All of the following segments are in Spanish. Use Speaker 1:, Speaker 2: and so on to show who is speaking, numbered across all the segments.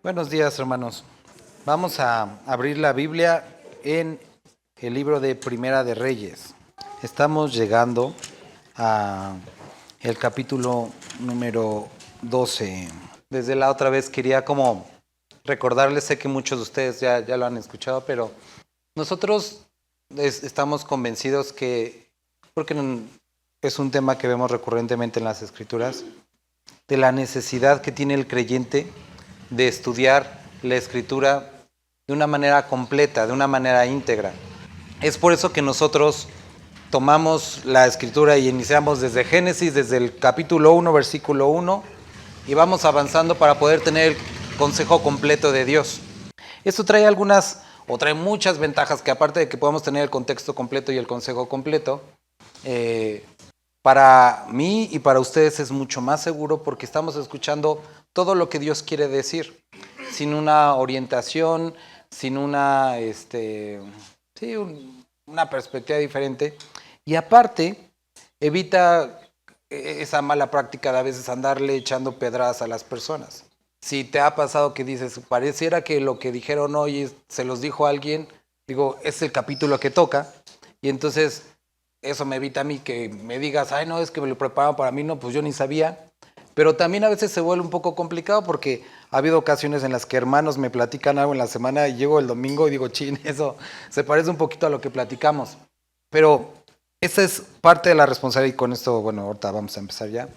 Speaker 1: Buenos días, hermanos. Vamos a abrir la Biblia en el libro de Primera de Reyes. Estamos llegando a el capítulo número 12. Desde la otra vez quería como recordarles, sé que muchos de ustedes ya lo han escuchado, pero nosotros estamos convencidos que, porque es un tema que vemos recurrentemente en las Escrituras, de la necesidad que tiene el creyente de estudiar la Escritura de una manera completa, de una manera íntegra. Es por eso que nosotros tomamos la Escritura y iniciamos desde Génesis, desde el capítulo 1, versículo 1, y vamos avanzando para poder tener el consejo completo de Dios. Esto trae trae muchas ventajas, que aparte de que podamos tener el contexto completo y el consejo completo, para mí y para ustedes es mucho más seguro porque estamos escuchando todo lo que Dios quiere decir, sin una orientación, sin una perspectiva diferente. Y aparte, evita esa mala práctica de a veces andarle echando pedradas a las personas. Si te ha pasado que dices, pareciera que lo que dijeron hoy se los dijo alguien, digo, es el capítulo que toca, y entonces eso me evita a mí que me digas, ay, no, es que me lo prepararon para mí, no, pues yo ni sabía. Pero también a veces se vuelve un poco complicado porque ha habido ocasiones en las que hermanos me platican algo en la semana y llego el domingo y digo, chin, eso se parece un poquito a lo que platicamos. Pero esa es parte de la responsabilidad y con esto, bueno, ahorita vamos a empezar ya.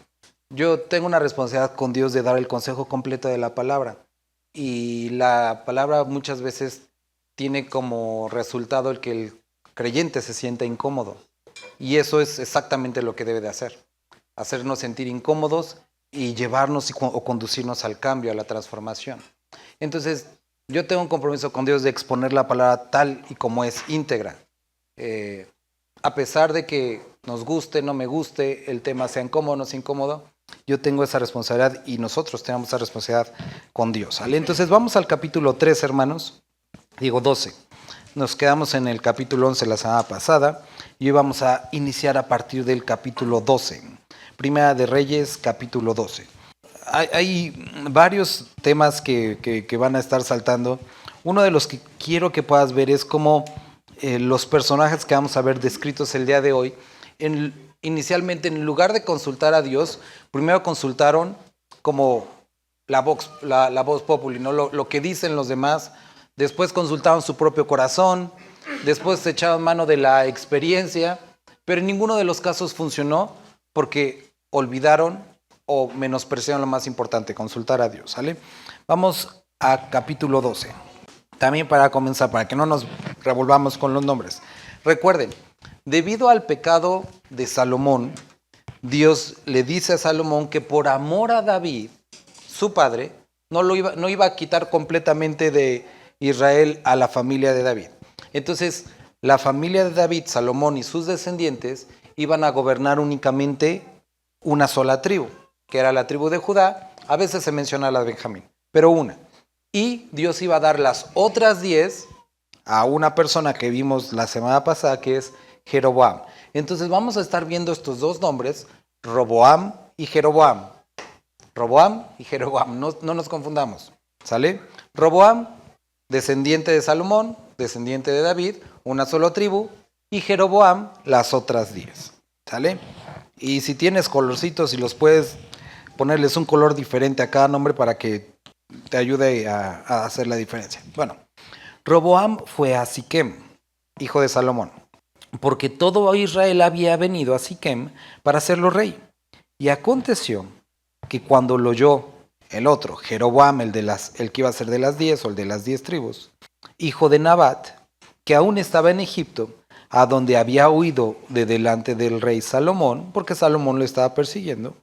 Speaker 1: Yo tengo una responsabilidad con Dios de dar el consejo completo de la palabra. Y la palabra muchas veces tiene como resultado el que el creyente se sienta incómodo. Y eso es exactamente lo que debe de hacer. Hacernos sentir incómodos y llevarnos o conducirnos al cambio, a la transformación. Entonces, yo tengo un compromiso con Dios de exponer la palabra tal y como es, íntegra. A pesar de que nos guste, no me guste, el tema sea incómodo, no sea incómodo, yo tengo esa responsabilidad y nosotros tenemos esa responsabilidad con Dios. ¿Vale? Entonces, vamos al capítulo 3, hermanos. Digo 12. Nos quedamos en el capítulo 11 la semana pasada y hoy vamos a iniciar a partir del capítulo 12. Primera de Reyes, capítulo 12. Hay varios temas que van a estar saltando. Uno de los que quiero que puedas ver es cómo los personajes que vamos a ver descritos el día de hoy, inicialmente en lugar de consultar a Dios, primero consultaron como la voz populi, ¿no? Lo que dicen los demás. Después consultaron su propio corazón, después se echaron mano de la experiencia, pero en ninguno de los casos funcionó porque olvidaron o menospreciaron lo más importante, consultar a Dios, ¿sale? Vamos a capítulo 12. También para comenzar, para que no nos revolvamos con los nombres. Recuerden, debido al pecado de Salomón, Dios le dice a Salomón que por amor a David, su padre, no iba a quitar completamente de Israel a la familia de David. Entonces, la familia de David, Salomón y sus descendientes iban a gobernar únicamente una sola tribu, que era la tribu de Judá. A veces se menciona la de Benjamín, pero una. Y Dios iba a dar las otras 10 a una persona que vimos la semana pasada, que es Jeroboam. Entonces vamos a estar viendo estos dos nombres, Roboam y Jeroboam. Roboam y Jeroboam, no nos confundamos, ¿sale? Roboam, descendiente de Salomón, descendiente de David, una sola tribu, y Jeroboam, las otras 10, ¿sale? Y si tienes colorcitos y los puedes ponerles un color diferente a cada nombre para que te ayude a hacer la diferencia. Bueno, Roboam fue a Siquem, hijo de Salomón, porque todo Israel había venido a Siquem para hacerlo rey. Y aconteció que cuando lo oyó el otro, Jeroboam, el que iba a ser de las 10 o el de las 10 tribus, hijo de Nabat, que aún estaba en Egipto, a donde había huido de delante del rey Salomón, porque Salomón lo estaba persiguiendo,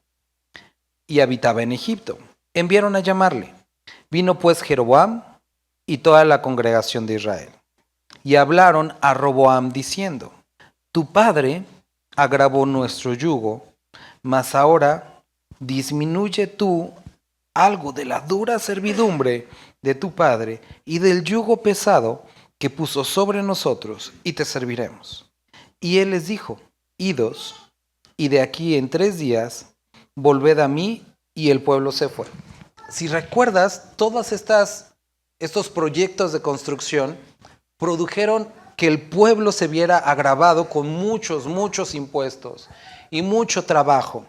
Speaker 1: y habitaba en Egipto. Enviaron a llamarle. Vino pues Jeroboam y toda la congregación de Israel, y hablaron a Roboam diciendo, tu padre agravó nuestro yugo, mas ahora disminuye tú algo de la dura servidumbre de tu padre y del yugo pesado que puso sobre nosotros, y te serviremos. Y él les dijo, idos, y de aquí en 3 días volved a mí, y el pueblo se fue. Si recuerdas, todos estos proyectos de construcción produjeron que el pueblo se viera agravado con muchos impuestos y mucho trabajo.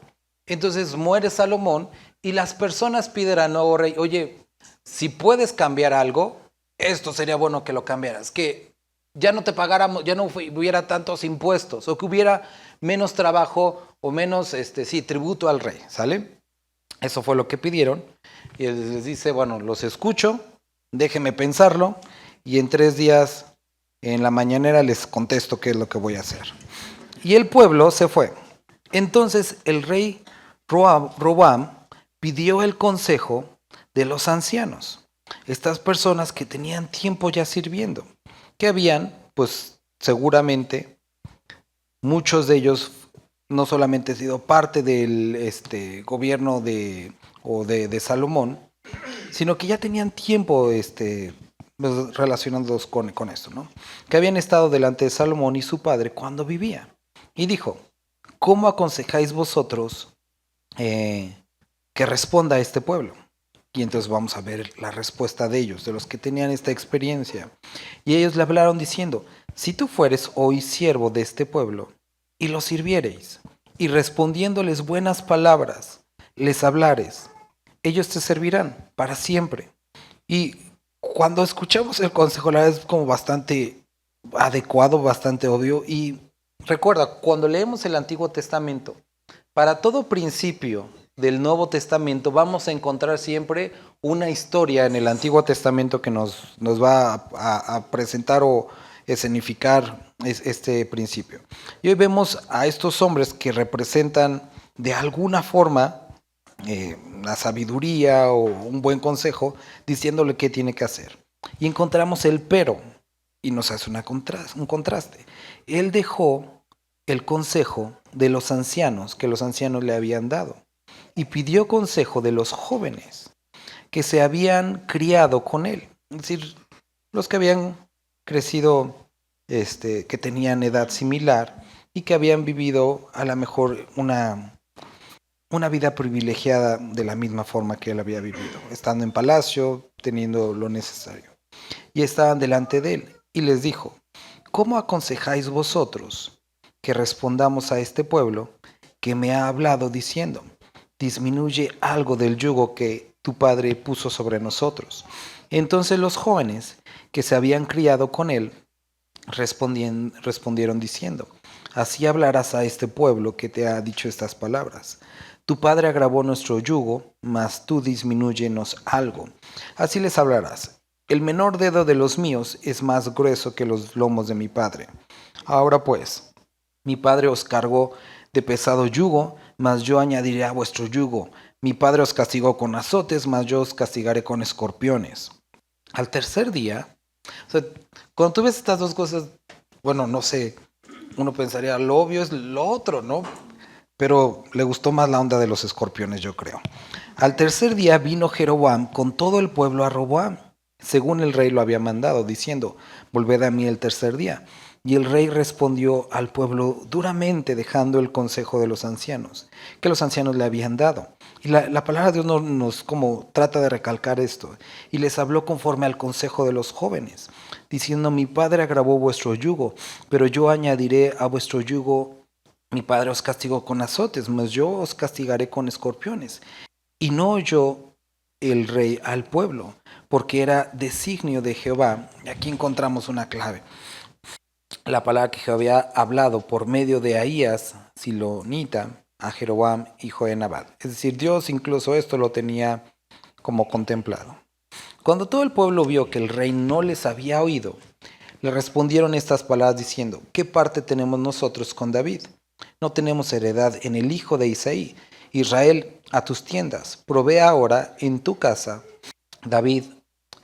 Speaker 1: Entonces muere Salomón y las personas piden al nuevo rey, oye, si puedes cambiar algo, esto sería bueno que lo cambiaras, que ya no te pagáramos, ya no hubiera tantos impuestos o que hubiera menos trabajo o menos tributo al rey, ¿sale? Eso fue lo que pidieron y él les dice, bueno, los escucho, déjenme pensarlo y en 3 días en la mañanera les contesto qué es lo que voy a hacer. Y el pueblo se fue. Entonces el rey Roboam pidió el consejo de los ancianos, estas personas que tenían tiempo ya sirviendo, que habían, pues seguramente, muchos de ellos no solamente sido parte del gobierno de Salomón, sino que ya tenían tiempo relacionándolos con esto, ¿no? Que habían estado delante de Salomón y su padre cuando vivía. Y dijo, ¿cómo aconsejáis vosotros que responda a este pueblo? Y entonces vamos a ver la respuesta de ellos, de los que tenían esta experiencia. Y ellos le hablaron diciendo, si tú fueres hoy siervo de este pueblo, y los sirviereis, y respondiéndoles buenas palabras, les hablares, ellos te servirán para siempre. Y cuando escuchamos el consejo, la verdad es como bastante adecuado, bastante obvio. Y recuerda, cuando leemos el Antiguo Testamento, para todo principio del Nuevo Testamento vamos a encontrar siempre una historia en el Antiguo Testamento que nos va a presentar o escenificar este principio. Y hoy vemos a estos hombres que representan de alguna forma la sabiduría o un buen consejo, diciéndole qué tiene que hacer. Y encontramos el pero, y nos hace un contraste. Él dejó el consejo de los ancianos que los ancianos le habían dado y pidió consejo de los jóvenes que se habían criado con él, es decir, los que habían crecido, que tenían edad similar y que habían vivido a lo mejor una vida privilegiada de la misma forma que él había vivido, estando en palacio, teniendo lo necesario. Y estaban delante de él y les dijo, ¿cómo aconsejáis vosotros que respondamos a este pueblo que me ha hablado diciendo, disminuye algo del yugo que tu padre puso sobre nosotros? Entonces los jóvenes que se habían criado con él respondieron diciendo, así hablarás a este pueblo que te ha dicho estas palabras. Tu padre agravó nuestro yugo, mas tú disminúyenos algo. Así les hablarás. El menor dedo de los míos es más grueso que los lomos de mi padre. Ahora pues, mi padre os cargó de pesado yugo, mas yo añadiré a vuestro yugo. Mi padre os castigó con azotes, mas yo os castigaré con escorpiones. Al tercer día, o sea, cuando tú ves estas dos cosas, bueno, no sé, uno pensaría, lo obvio es lo otro, ¿no? Pero le gustó más la onda de los escorpiones, yo creo. Al tercer día vino Jeroboam con todo el pueblo a Roboam, según el rey lo había mandado, diciendo, volved a mí el tercer día. Y el rey respondió al pueblo duramente, dejando el consejo de los ancianos, que los ancianos le habían dado. Y la palabra de Dios nos como trata de recalcar esto. Y les habló conforme al consejo de los jóvenes, diciendo, mi padre agravó vuestro yugo, pero yo añadiré a vuestro yugo. Mi padre os castigó con azotes, mas yo os castigaré con escorpiones. Y no oyó el rey al pueblo, porque era designio de Jehová. Y aquí encontramos una clave. La palabra que Jehová había hablado por medio de Ahías, silonita, a Jeroboam, hijo de Nabat. Es decir, Dios incluso esto lo tenía como contemplado. Cuando todo el pueblo vio que el rey no les había oído, le respondieron estas palabras diciendo, ¿qué parte tenemos nosotros con David? No tenemos heredad en el hijo de Isaí. Israel, a tus tiendas, provee ahora en tu casa.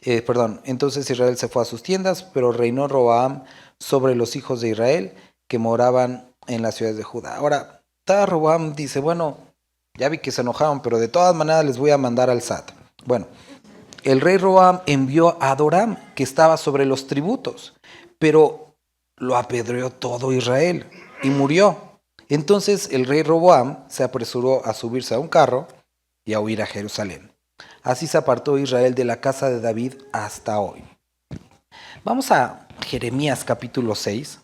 Speaker 1: Entonces Israel se fue a sus tiendas, pero reinó Roboam sobre los hijos de Israel que moraban en las ciudades de Judá. Ahora, Roboam dice, bueno, ya vi que se enojaron, pero de todas maneras les voy a mandar al SAT. Bueno, el rey Roboam envió a Adoram, que estaba sobre los tributos, pero lo apedreó todo Israel y murió. Entonces el rey Roboam se apresuró a subirse a un carro y a huir a Jerusalén. Así se apartó Israel de la casa de David hasta hoy. Vamos a Jeremías capítulo 6.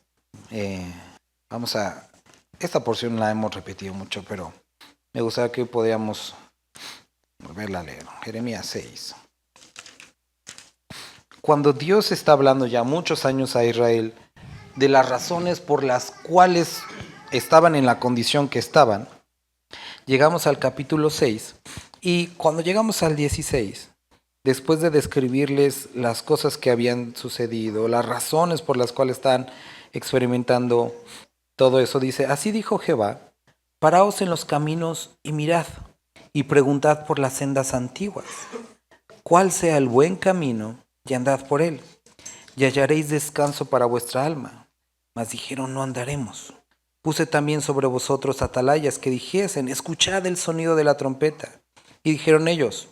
Speaker 1: Esta porción la hemos repetido mucho, pero me gustaría que podamos volverla a leer. Jeremías 6. Cuando Dios está hablando ya muchos años a Israel de las razones por las cuales estaban en la condición que estaban, llegamos al capítulo 6 y cuando llegamos al 16, después de describirles las cosas que habían sucedido, las razones por las cuales están experimentando todo eso, dice, así dijo Jehová, paraos en los caminos y mirad, y preguntad por las sendas antiguas, cuál sea el buen camino, y andad por él, y hallaréis descanso para vuestra alma. Mas dijeron, no andaremos. Puse también sobre vosotros atalayas que dijesen, escuchad el sonido de la trompeta. Y dijeron ellos,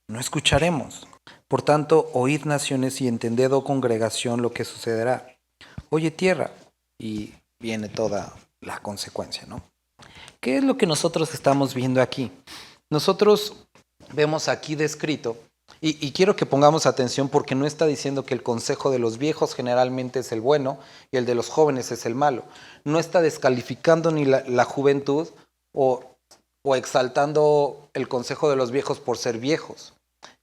Speaker 1: no escucharemos. Por tanto, oíd naciones y entended, oh congregación, lo que sucederá. Oye tierra, y viene toda la consecuencia, ¿no? ¿Qué es lo que nosotros estamos viendo aquí? Nosotros vemos aquí descrito, y quiero que pongamos atención porque no está diciendo que el consejo de los viejos generalmente es el bueno y el de los jóvenes es el malo. No está descalificando ni la juventud o exaltando el consejo de los viejos por ser viejos.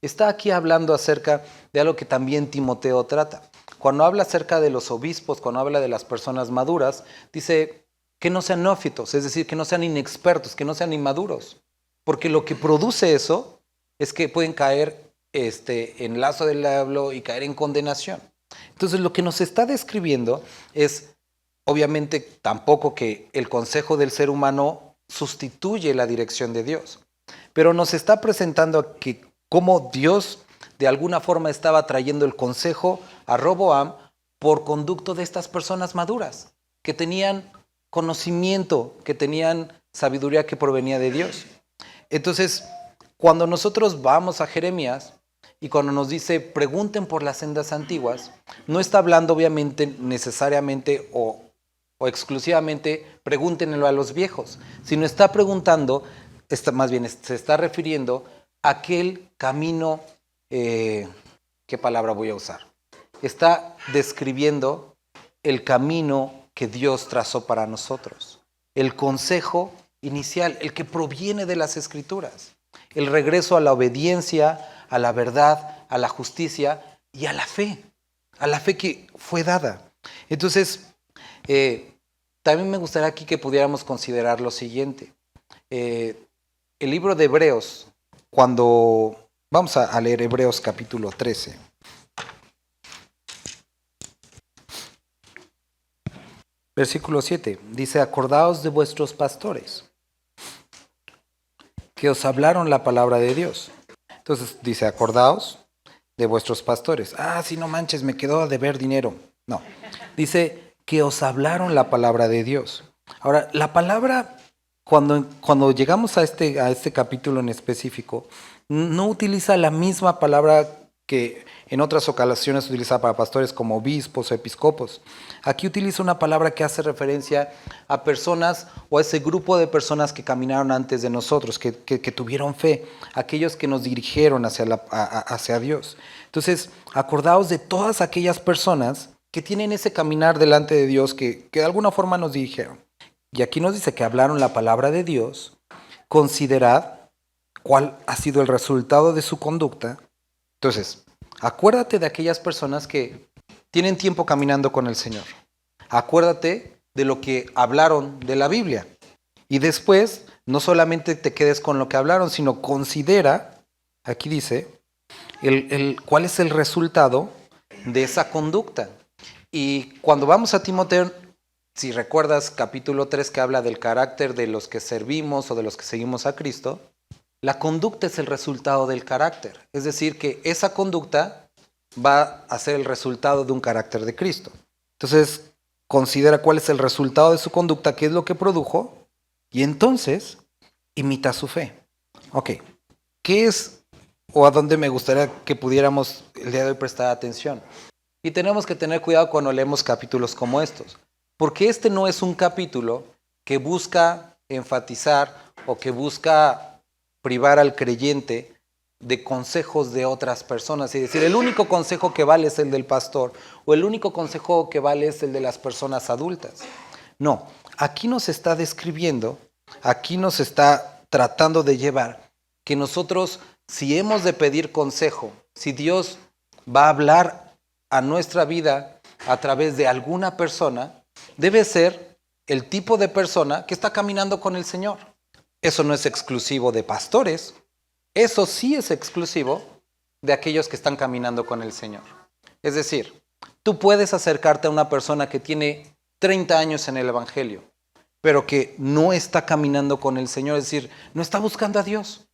Speaker 1: Está aquí hablando acerca de algo que también Timoteo trata. Cuando habla acerca de los obispos, cuando habla de las personas maduras, dice que no sean neófitos, es decir, que no sean inexpertos, que no sean inmaduros. Porque lo que produce eso es que pueden caer en lazo del diablo y caer en condenación. Entonces lo que nos está describiendo es, obviamente, tampoco que el consejo del ser humano sustituye la dirección de Dios, pero nos está presentando que cómo Dios de alguna forma estaba trayendo el consejo a Roboam por conducto de estas personas maduras, que tenían conocimiento, que tenían sabiduría que provenía de Dios. Entonces, cuando nosotros vamos a Jeremías y cuando nos dice pregunten por las sendas antiguas, no está hablando obviamente necesariamente o exclusivamente pregúntenlo a los viejos, sino está preguntando, más bien se está refiriendo a aquel camino, ¿qué palabra voy a usar? Está describiendo el camino que Dios trazó para nosotros, el consejo inicial, el que proviene de las Escrituras, el regreso a la obediencia, a la verdad, a la justicia y a la fe que fue dada. Entonces, también me gustaría aquí que pudiéramos considerar lo siguiente. El libro de Hebreos, cuando vamos a leer Hebreos capítulo 13. Versículo 7, dice, acordaos de vuestros pastores, que os hablaron la palabra de Dios. Entonces dice, acordaos de vuestros pastores. Si no manches, me quedó a deber dinero. No, dice que os hablaron la palabra de Dios. Ahora, la palabra, cuando llegamos a este capítulo en específico, no utiliza la misma palabra que en otras ocasiones se utiliza para pastores como obispos o episcopos. Aquí utiliza una palabra que hace referencia a personas o a ese grupo de personas que caminaron antes de nosotros, que tuvieron fe, aquellos que nos dirigieron hacia Dios. Entonces, acordaos de todas aquellas personas que tienen ese caminar delante de Dios, que de alguna forma nos dirigieron. Y aquí nos dice que hablaron la palabra de Dios, considerad cuál ha sido el resultado de su conducta. Entonces, acuérdate de aquellas personas que tienen tiempo caminando con el Señor. Acuérdate de lo que hablaron de la Biblia. Y después, no solamente te quedes con lo que hablaron, sino considera, aquí dice, cuál es el resultado de esa conducta. Y cuando vamos a Timoteo, si recuerdas capítulo 3 que habla del carácter de los que servimos o de los que seguimos a Cristo, la conducta es el resultado del carácter. Es decir, que esa conducta va a ser el resultado de un carácter de Cristo. Entonces, considera cuál es el resultado de su conducta, qué es lo que produjo, y entonces imita su fe. Ok, ¿qué es o a dónde me gustaría que pudiéramos el día de hoy prestar atención? Y tenemos que tener cuidado cuando leemos capítulos como estos, porque este no es un capítulo que busca enfatizar o que busca privar al creyente de consejos de otras personas. Es decir, el único consejo que vale es el del pastor o el único consejo que vale es el de las personas adultas. No, aquí nos está describiendo, aquí nos está tratando de llevar que nosotros, si hemos de pedir consejo, si Dios va a hablar a nuestra vida a través de alguna persona, debe ser el tipo de persona que está caminando con el Señor. Eso no es exclusivo de pastores, eso sí es exclusivo de aquellos que están caminando con el Señor. Es decir, tú puedes acercarte a una persona que tiene 30 años en el Evangelio, pero que no está caminando con el Señor, es decir, no está buscando a Dios,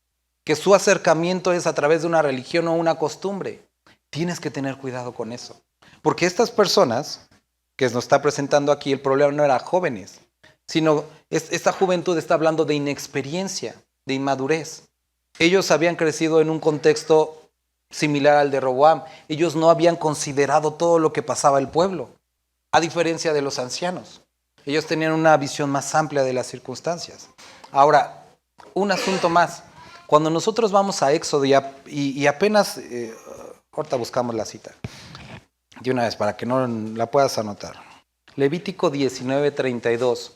Speaker 1: que su acercamiento es a través de una religión o una costumbre. Tienes que tener cuidado con eso, porque estas personas que nos está presentando aquí, el problema no era jóvenes, sino esta juventud está hablando de inexperiencia, de inmadurez. Ellos habían crecido en un contexto similar al de Roboam. Ellos no habían considerado todo lo que pasaba el pueblo, a diferencia de los ancianos. Ellos tenían una visión más amplia de las circunstancias. Ahora, un asunto más. Cuando nosotros vamos a Éxodo y apenas, ahorita buscamos la cita, de una vez para que no la puedas anotar. Levítico 19:32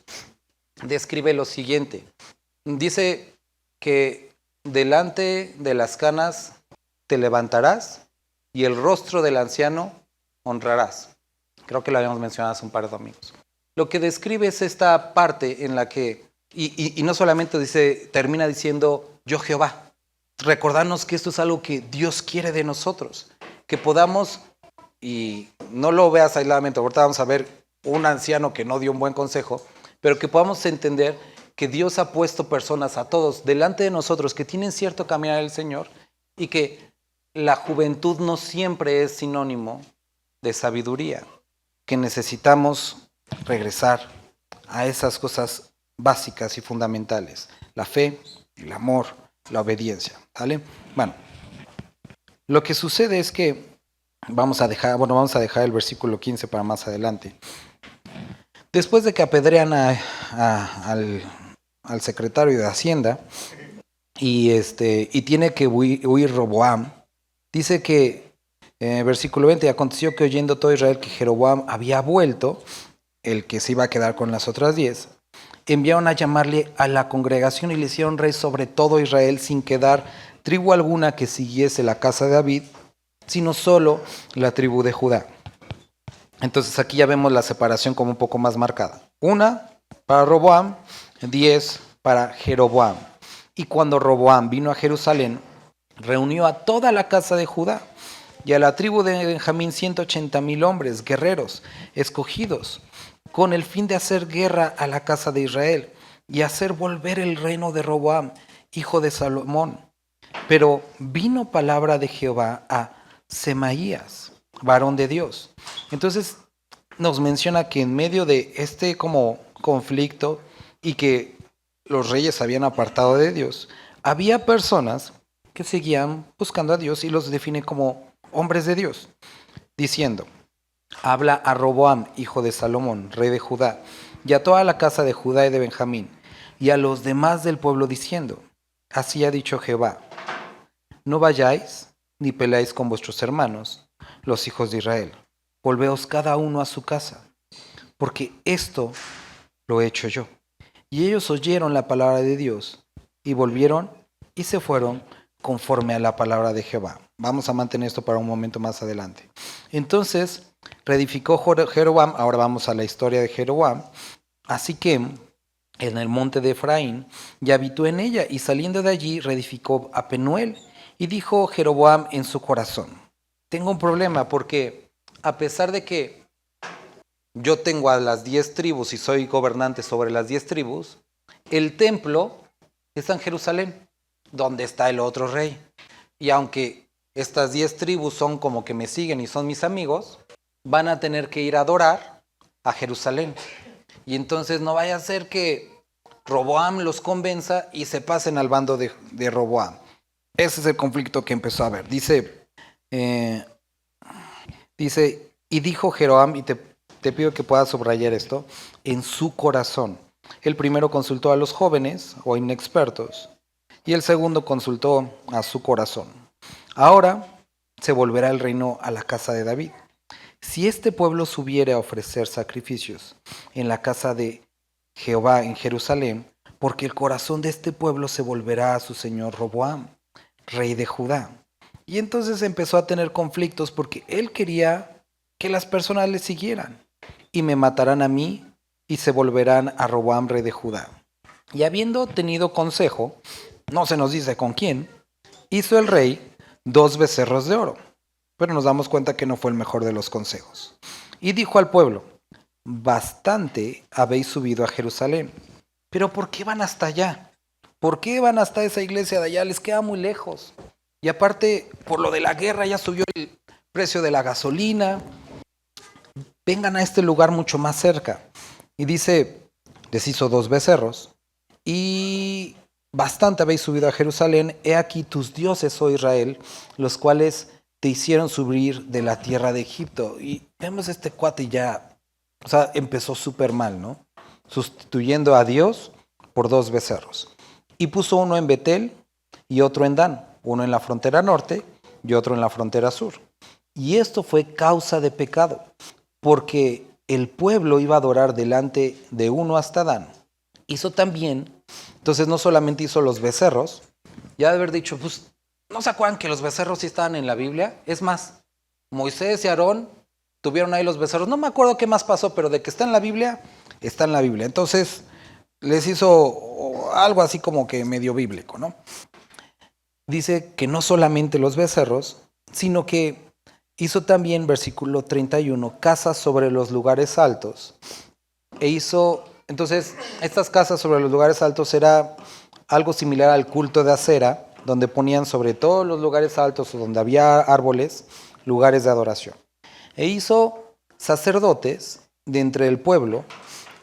Speaker 1: describe lo siguiente. Dice que delante de las canas te levantarás y el rostro del anciano honrarás. Creo que lo habíamos mencionado hace un par de domingos. Lo que describe es esta parte en la que, y no solamente termina diciendo yo Jehová. Recordarnos que esto es algo que Dios quiere de nosotros, que podamos, y no lo veas aisladamente, ahorita vamos a ver un anciano que no dio un buen consejo, pero que podamos entender que Dios ha puesto personas a todos delante de nosotros que tienen cierto caminar del Señor y que la juventud no siempre es sinónimo de sabiduría, que necesitamos regresar a esas cosas básicas y fundamentales, la fe, el amor, la obediencia, ¿vale? Bueno, lo que sucede es que vamos a dejar el versículo 15 para más adelante. Después de que apedrean al secretario de Hacienda y tiene que huir Roboam, dice que, versículo 20, aconteció que oyendo todo Israel que Jeroboam había vuelto, el que se iba a quedar con las otras 10, enviaron a llamarle a la congregación y le hicieron rey sobre todo Israel sin quedar tribu alguna que siguiese la casa de David, sino solo la tribu de Judá. Entonces aquí ya vemos la separación como un poco más marcada. Una para Roboam, 10 para Jeroboam. Y cuando Roboam vino a Jerusalén, reunió a toda la casa de Judá y a la tribu de Benjamín 180,000 hombres, guerreros, escogidos, con el fin de hacer guerra a la casa de Israel y hacer volver el reino de Roboam, hijo de Salomón. Pero vino palabra de Jehová a Semaías, varón de Dios. Entonces nos menciona que en medio de este como conflicto y que los reyes habían apartado de Dios, había personas que seguían buscando a Dios y los define como hombres de Dios, diciendo, habla a Roboam, hijo de Salomón, rey de Judá, y a toda la casa de Judá y de Benjamín, y a los demás del pueblo diciendo, así ha dicho Jehová, no vayáis ni peleáis con vuestros hermanos, los hijos de Israel, volveos cada uno a su casa, porque esto lo he hecho yo. Y ellos oyeron la palabra de Dios, y volvieron y se fueron conforme a la palabra de Jehová. Vamos a mantener esto para un momento más adelante. Entonces, reedificó Jeroboam, ahora vamos a la historia de Jeroboam, así que en el monte de Efraín, y habitó en ella, y saliendo de allí reedificó a Penuel, y dijo Jeroboam en su corazón, tengo un problema porque a pesar de que yo tengo a las 10 tribus y soy gobernante sobre las 10 tribus, el templo está en Jerusalén, donde está el otro rey. Y aunque estas 10 tribus son como que me siguen y son mis amigos, van a tener que ir a adorar a Jerusalén. Y entonces no vaya a ser que Roboam los convenza y se pasen al bando de Roboam. Ese es el conflicto que empezó a haber. Dice, y dijo Jeroboam, y te pido que puedas subrayar esto, en su corazón. El primero consultó a los jóvenes o inexpertos y el segundo consultó a su corazón. Ahora se volverá el reino a la casa de David. Si este pueblo subiere a ofrecer sacrificios en la casa de Jehová en Jerusalén, porque el corazón de este pueblo se volverá a su señor Roboam, rey de Judá. Y entonces empezó a tener conflictos porque él quería que las personas le siguieran. Y me matarán a mí y se volverán a Roboam, rey de Judá. Y habiendo tenido consejo, no se nos dice con quién, hizo el rey 2 becerros de oro. Pero nos damos cuenta que no fue el mejor de los consejos. Y dijo al pueblo, bastante habéis subido a Jerusalén. Pero ¿por qué van hasta allá? ¿Por qué van hasta esa iglesia de allá? Les queda muy lejos. Y aparte, por lo de la guerra ya subió el precio de la gasolina. Vengan a este lugar mucho más cerca. Y dice, les hizo 2 becerros. Y bastante habéis subido a Jerusalén. He aquí tus dioses, oh Israel, los cuales te hicieron subir de la tierra de Egipto. Y vemos este cuate ya, o sea, empezó súper mal, ¿no? Sustituyendo a Dios por 2 becerros. Y puso uno en Betel y otro en Dan, uno en la frontera norte y otro en la frontera sur. Y esto fue causa de pecado, porque el pueblo iba a adorar delante de uno hasta Dan. Hizo también, entonces no solamente hizo los becerros, ya de haber dicho, pues, ¿no se acuerdan que los becerros sí estaban en la Biblia? Es más, Moisés y Aarón tuvieron ahí los becerros. No me acuerdo qué más pasó, pero de que está en la Biblia, está en la Biblia. Entonces les hizo algo así como que medio bíblico, ¿no? Dice que no solamente los becerros, sino que hizo también, versículo 31, casas sobre los lugares altos. E hizo, entonces, estas casas sobre los lugares altos era algo similar al culto de Acera, donde ponían sobre todos los lugares altos o donde había árboles, lugares de adoración. E hizo sacerdotes de entre el pueblo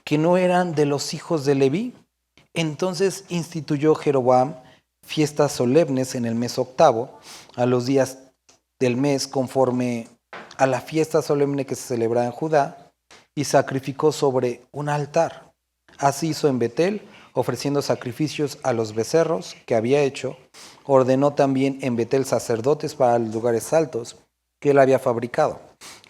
Speaker 1: que no eran de los hijos de Leví. Entonces instituyó Jeroboam fiestas solemnes en el mes octavo, a los días del mes conforme a la fiesta solemne que se celebraba en Judá, y sacrificó sobre un altar. Así hizo en Betel, ofreciendo sacrificios a los becerros que había hecho. Ordenó también en Betel sacerdotes para los lugares altos que él había fabricado.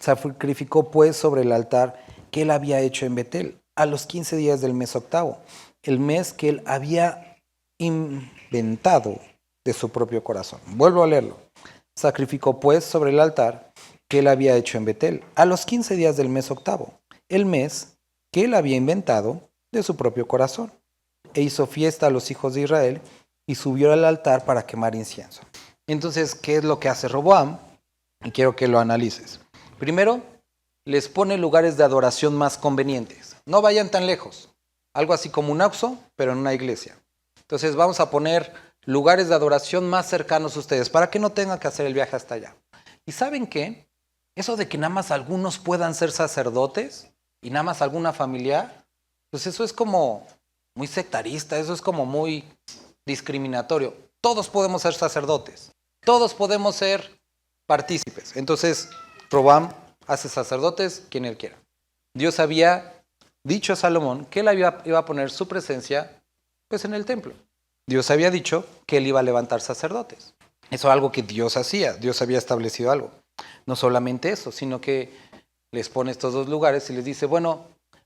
Speaker 1: Sacrificó pues sobre el altar que él había hecho en Betel a los 15 días del mes octavo, el mes que él había inventado de su propio corazón. Vuelvo a leerlo. Sacrificó pues sobre el altar que él había hecho en Betel a los 15 días del mes octavo, el mes que él había inventado de su propio corazón. E hizo fiesta a los hijos de Israel y subió al altar para quemar incienso. Entonces, ¿qué es lo que hace Roboam? Y quiero que lo analices. Primero, les pone lugares de adoración más convenientes. No vayan tan lejos. Algo así como un Oxxo, pero en una iglesia. Entonces vamos a poner lugares de adoración más cercanos a ustedes para que no tengan que hacer el viaje hasta allá. ¿Y saben qué? Eso de que nada más algunos puedan ser sacerdotes y nada más alguna familia, pues eso es como muy sectarista, eso es como muy discriminatorio. Todos podemos ser sacerdotes, todos podemos ser partícipes. Entonces, Roboam hace sacerdotes quien él quiera. Dios había dicho a Salomón que él iba a poner su presencia pues en el templo. Dios había dicho que él iba a levantar sacerdotes. Eso es algo que Dios hacía, Dios había establecido algo. No solamente eso, sino que les pone estos 2 lugares y les dice, bueno,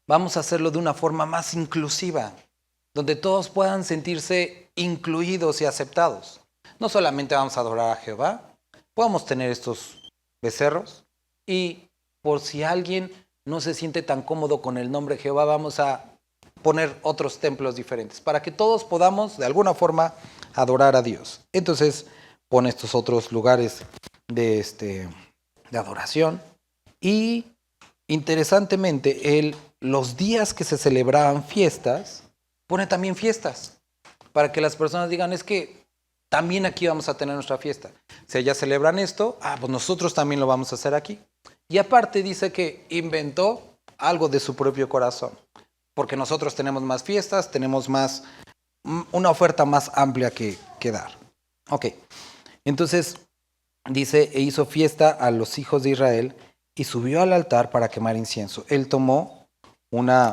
Speaker 1: vamos a hacerlo de una forma más inclusiva, donde todos puedan sentirse incluidos y aceptados. No solamente vamos a adorar a Jehová, podemos tener estos becerros y por si alguien no se siente tan cómodo con el nombre Jehová, vamos a poner otros templos diferentes para que todos podamos de alguna forma adorar a Dios. Entonces pone estos otros lugares de adoración y interesantemente los días que se celebraban fiestas, pone también fiestas para que las personas digan es que también aquí vamos a tener nuestra fiesta. Si ellas celebran esto, pues nosotros también lo vamos a hacer aquí. Y aparte dice que inventó algo de su propio corazón, porque nosotros tenemos más fiestas, tenemos una oferta más amplia que dar. Ok, entonces dice, e hizo fiesta a los hijos de Israel y subió al altar para quemar incienso. Él tomó una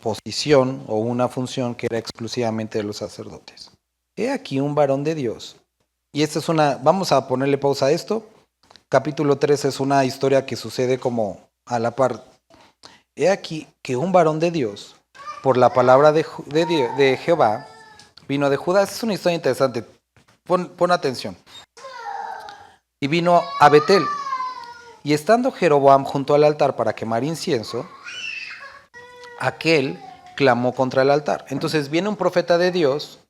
Speaker 1: posición o una función que era exclusivamente de los sacerdotes. He aquí un varón de Dios. Y esta es vamos a ponerle pausa a esto. Capítulo 3 es una historia que sucede como a la par. He aquí que un varón de Dios, por la palabra de Jehová, vino de Judá. Es una historia interesante. Pon atención. Y vino a Betel. Y estando Jeroboam junto al altar para quemar incienso, aquel clamó contra el altar. Entonces viene un profeta de Dios,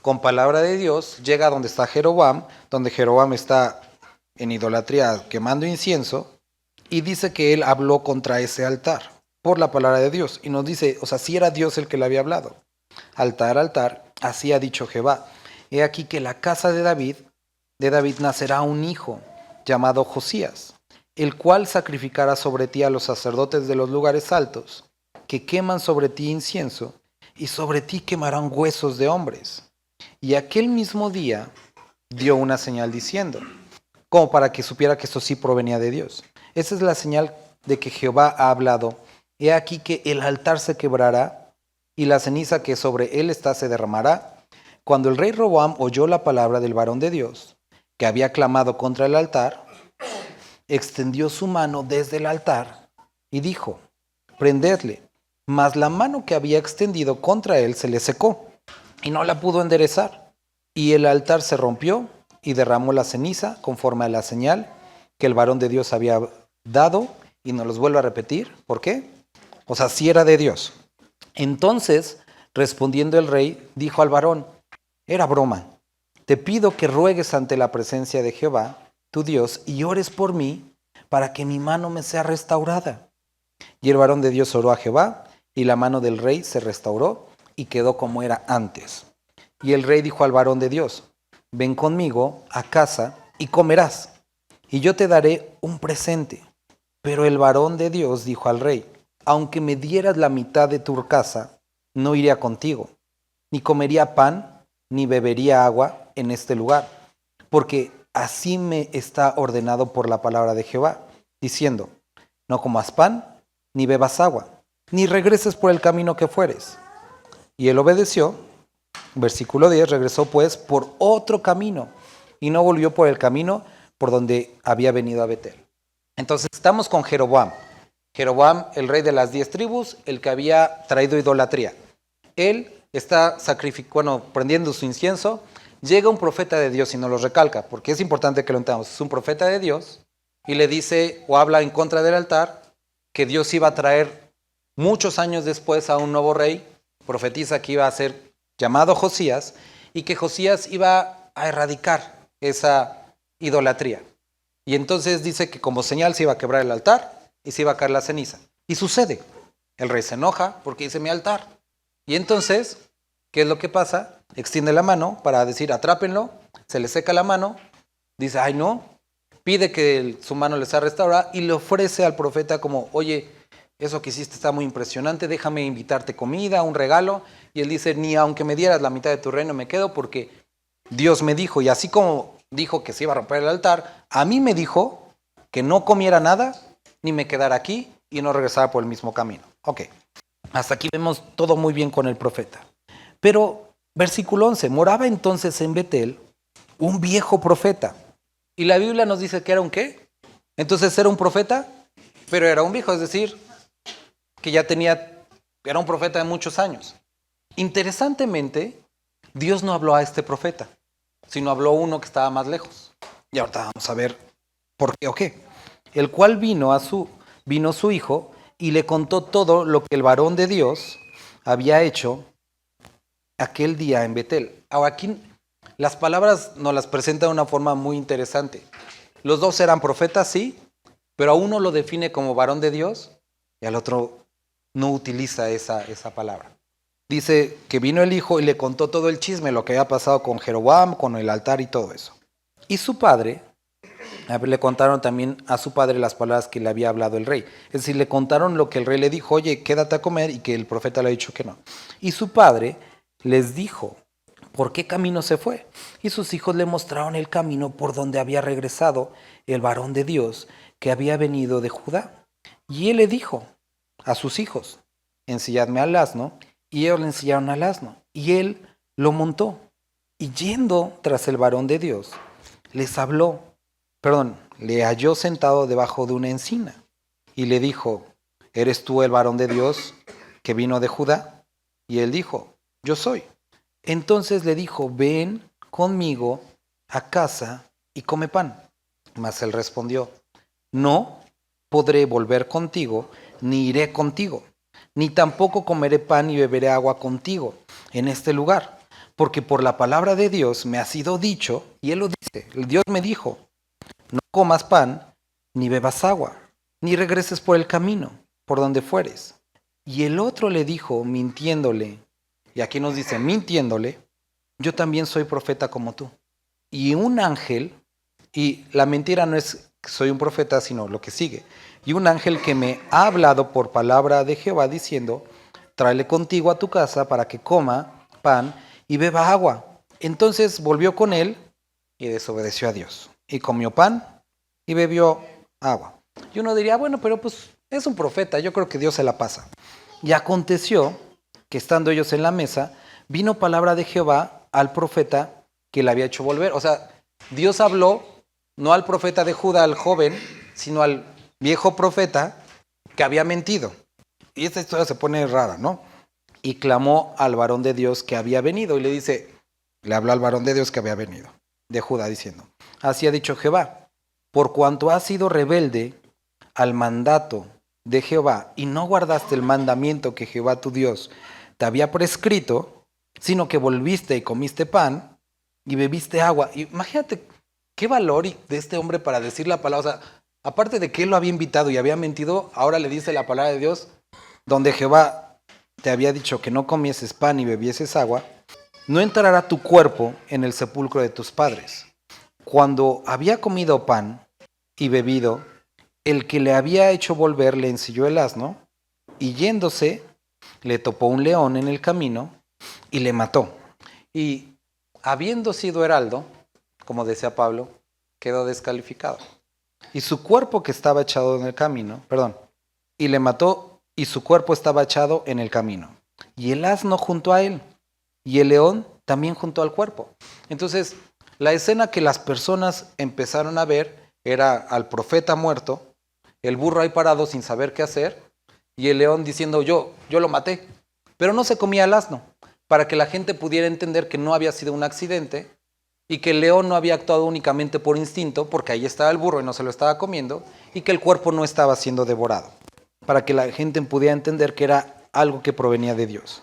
Speaker 1: con palabra de Dios, llega a donde está Jeroboam, donde Jeroboam está en idolatría quemando incienso, y dice que él habló contra ese altar, por la palabra de Dios. Y nos dice, o sea, si era Dios el que le había hablado. Altar, altar, así ha dicho Jehová. He aquí que la casa de David nacerá un hijo, llamado Josías, el cual sacrificará sobre ti a los sacerdotes de los lugares altos, que queman sobre ti incienso, y sobre ti quemarán huesos de hombres. Y aquel mismo día dio una señal diciendo, como para que supiera que esto sí provenía de Dios. Esa es la señal de que Jehová ha hablado. He aquí que el altar se quebrará, y la ceniza que sobre él está se derramará. Cuando el rey Roboam oyó la palabra del varón de Dios, que había clamado contra el altar, extendió su mano desde el altar y dijo, prendedle. Mas la mano que había extendido contra él se le secó y no la pudo enderezar. Y el altar se rompió y derramó la ceniza conforme a la señal que el varón de Dios había dado. Y nos los vuelvo a repetir. ¿Por qué? O sea, si era de Dios. Entonces, respondiendo el rey, dijo al varón, era broma. Te pido que ruegues ante la presencia de Jehová, tu Dios, y ores por mí para que mi mano me sea restaurada. Y el varón de Dios oró a Jehová, y la mano del rey se restauró y quedó como era antes. Y el rey dijo al varón de Dios, ven conmigo a casa y comerás, y yo te daré un presente. Pero el varón de Dios dijo al rey, aunque me dieras la mitad de tu casa, no iría contigo, ni comería pan, ni bebería agua en este lugar, porque así me está ordenado por la palabra de Jehová, diciendo, no comas pan, ni bebas agua, ni regreses por el camino que fueres. Y él obedeció. Versículo 10, regresó pues por otro camino, y no volvió por el camino por donde había venido a Betel. Entonces estamos con Jeroboam. Jeroboam, el rey de las 10 tribus, el que había traído idolatría. Él está prendiendo su incienso. Llega un profeta de Dios y nos lo recalca, porque es importante que lo entendamos. Es un profeta de Dios y le dice o habla en contra del altar que Dios iba a traer muchos años después a un nuevo rey. Profetiza que iba a ser llamado Josías y que Josías iba a erradicar esa idolatría. Y entonces dice que como señal se iba a quebrar el altar y se iba a caer la ceniza. Y sucede. El rey se enoja porque dice mi altar. Y entonces, ¿qué es lo que pasa? Extiende la mano para decir atrápenlo, se le seca la mano, dice ay no, pide que su mano le sea restaurada y le ofrece al profeta como, oye, eso que hiciste está muy impresionante, déjame invitarte comida, un regalo. Y él dice, ni aunque me dieras la mitad de tu reino me quedo porque Dios me dijo, y así como dijo que se iba a romper el altar, a mí me dijo que no comiera nada, ni me quedara aquí y no regresara por el mismo camino. Ok, hasta aquí vemos todo muy bien con el profeta. Pero, versículo 11, moraba entonces en Betel un viejo profeta. Y la Biblia nos dice que era un ¿qué? Entonces era un profeta, pero era un viejo, es decir, que ya era un profeta de muchos años. Interesantemente, Dios no habló a este profeta, sino habló a uno que estaba más lejos. Y ahorita vamos a ver por qué o qué. El cual vino su hijo y le contó todo lo que el varón de Dios había hecho aquel día en Betel. Ahora aquí las palabras nos las presenta de una forma muy interesante. Los dos eran profetas, sí, pero a uno lo define como varón de Dios y al otro no utiliza esa palabra. Dice que vino el hijo y le contó todo el chisme, lo que había pasado con Jeroboam, con el altar y todo eso. Y su padre, le contaron también a su padre las palabras que le había hablado el rey. Es decir, le contaron lo que el rey le dijo, oye, quédate a comer, y que el profeta le ha dicho que no. Y su padre les dijo, ¿por qué camino se fue? Y sus hijos le mostraron el camino por donde había regresado el varón de Dios que había venido de Judá. Y él le dijo a sus hijos, ensilladme al asno, y ellos le ensillaron al asno, y él lo montó. Y yendo tras el varón de Dios, le halló sentado debajo de una encina, y le dijo, ¿eres tú el varón de Dios que vino de Judá? Y él dijo, yo soy. Entonces le dijo, ven conmigo a casa y come pan. Mas él respondió, no podré volver contigo, ni iré contigo, ni tampoco comeré pan ni beberé agua contigo en este lugar, porque por la palabra de Dios me ha sido dicho, y él lo dice, el Dios me dijo, no comas pan, ni bebas agua, ni regreses por el camino, por donde fueres. Y el otro le dijo, mintiéndole, y aquí nos dice, mintiéndole, yo también soy profeta como tú. Y un ángel, y la mentira no es que soy un profeta, sino lo que sigue. Y un ángel que me ha hablado por palabra de Jehová, diciendo, tráele contigo a tu casa para que coma pan y beba agua. Entonces volvió con él y desobedeció a Dios. Y comió pan y bebió agua. Y uno diría, bueno, pero pues es un profeta, yo creo que Dios se la pasa. Y aconteció que estando ellos en la mesa, vino palabra de Jehová al profeta que le había hecho volver. O sea, Dios habló no al profeta de Judá, al joven, sino al viejo profeta que había mentido. Y esta historia se pone rara, ¿no? Y clamó al varón de Dios que había venido y le dice, le habló al varón de Dios que había venido, de Judá, diciendo, así ha dicho Jehová, por cuanto has sido rebelde al mandato de Jehová y no guardaste el mandamiento que Jehová tu Dios te había prescrito, sino que volviste y comiste pan y bebiste agua. Y imagínate qué valor de este hombre para decir la palabra. O sea, aparte de que él lo había invitado y había mentido, ahora le dice la palabra de Dios, donde Jehová te había dicho que no comieses pan y bebieses agua, no entrará tu cuerpo en el sepulcro de tus padres. Cuando había comido pan y bebido, el que le había hecho volver le ensilló el asno, y yéndose, le topó un león en el camino y le mató. Y habiendo sido heraldo, como decía Pablo, quedó descalificado. Y su cuerpo que estaba echado en el camino, y le mató, y su cuerpo estaba echado en el camino. Y el asno junto a él, y el león también junto al cuerpo. Entonces, la escena que las personas empezaron a ver era al profeta muerto, el burro ahí parado sin saber qué hacer, y el león diciendo, yo lo maté. Pero no se comía el asno, para que la gente pudiera entender que no había sido un accidente, y que el león no había actuado únicamente por instinto, porque ahí estaba el burro y no se lo estaba comiendo, y que el cuerpo no estaba siendo devorado, para que la gente pudiera entender que era algo que provenía de Dios.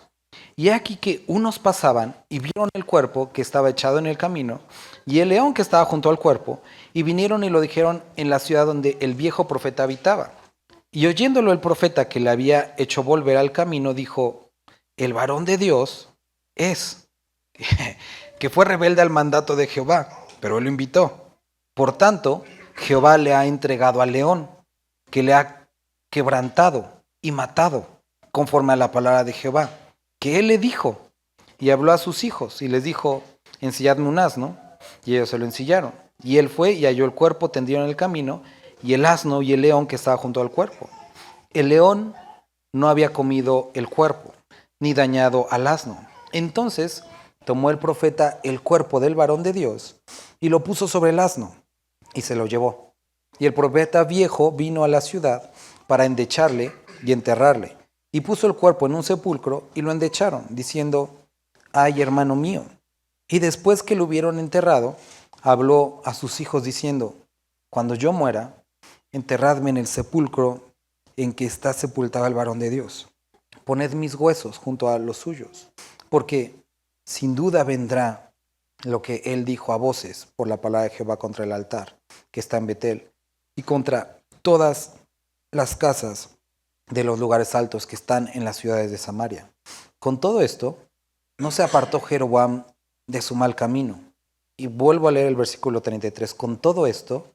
Speaker 1: Y aquí que unos pasaban y vieron el cuerpo que estaba echado en el camino, y el león que estaba junto al cuerpo, y vinieron y lo dijeron en la ciudad donde el viejo profeta habitaba. Y oyéndolo el profeta que le había hecho volver al camino, dijo, el varón de Dios es, que fue rebelde al mandato de Jehová, pero él lo invitó. Por tanto, Jehová le ha entregado al león, que le ha quebrantado y matado, conforme a la palabra de Jehová, que él le dijo. Y habló a sus hijos y les dijo, ensilladme un asno, y ellos se lo ensillaron. Y él fue y halló el cuerpo tendido en el camino, y el asno y el león que estaba junto al cuerpo. El león no había comido el cuerpo, ni dañado al asno. Entonces tomó el profeta el cuerpo del varón de Dios, y lo puso sobre el asno, y se lo llevó. Y el profeta viejo vino a la ciudad para endecharle y enterrarle, y puso el cuerpo en un sepulcro, y lo endecharon, diciendo, ay, hermano mío. Y después que lo hubieron enterrado, habló a sus hijos diciendo, cuando yo muera, enterradme en el sepulcro en que está sepultado el varón de Dios. Poned mis huesos junto a los suyos, porque sin duda vendrá lo que él dijo a voces por la palabra de Jehová contra el altar que está en Betel y contra todas las casas de los lugares altos que están en las ciudades de Samaria. Con todo esto, no se apartó Jeroboam de su mal camino. Y vuelvo a leer el versículo 33. Con todo esto,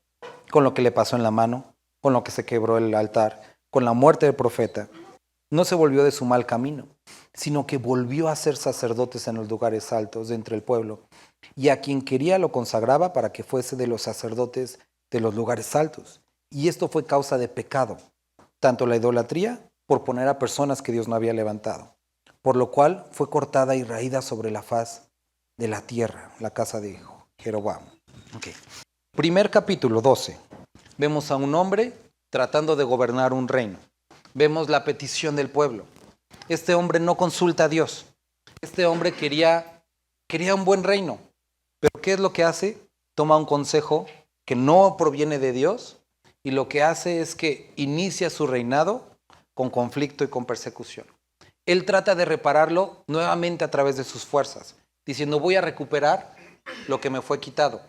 Speaker 1: con lo que le pasó en la mano, con lo que se quebró el altar, con la muerte del profeta, no se volvió de su mal camino, sino que volvió a ser sacerdotes en los lugares altos de entre el pueblo, y a quien quería lo consagraba para que fuese de los sacerdotes de los lugares altos. Y esto fue causa de pecado, tanto la idolatría por poner a personas que Dios no había levantado, por lo cual fue cortada y raída sobre la faz de la tierra, la casa de Jeroboam. Okay. Primer capítulo 12. Vemos a un hombre tratando de gobernar un reino. Vemos la petición del pueblo. Este hombre no consulta a Dios. Este hombre quería un buen reino. Pero ¿qué es lo que hace? Toma un consejo que no proviene de Dios y lo que hace es que inicia su reinado con conflicto y con persecución. Él trata de repararlo nuevamente a través de sus fuerzas, diciendo voy a recuperar lo que me fue quitado,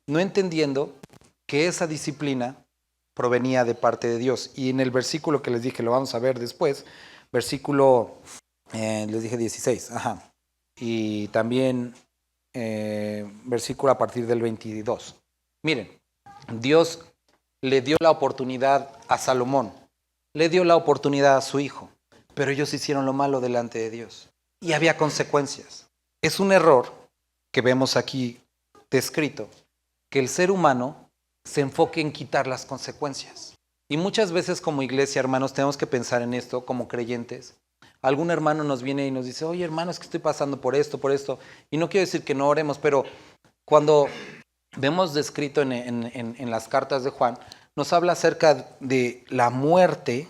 Speaker 1: no entendiendo que esa disciplina provenía de parte de Dios. Y en el versículo que les dije, lo vamos a ver después, versículo, les dije 16, y también versículo a partir del 22. Miren, Dios le dio la oportunidad a Salomón, le dio la oportunidad a su hijo, pero ellos hicieron lo malo delante de Dios y había consecuencias. Es un error que vemos aquí descrito, que el ser humano se enfoque en quitar las consecuencias. Y muchas veces como iglesia, hermanos, tenemos que pensar en esto como creyentes. Algún hermano nos viene y nos dice, oye hermano, es que estoy pasando por esto, y no quiero decir que no oremos, pero cuando vemos descrito en las cartas de Juan, nos habla acerca de la muerte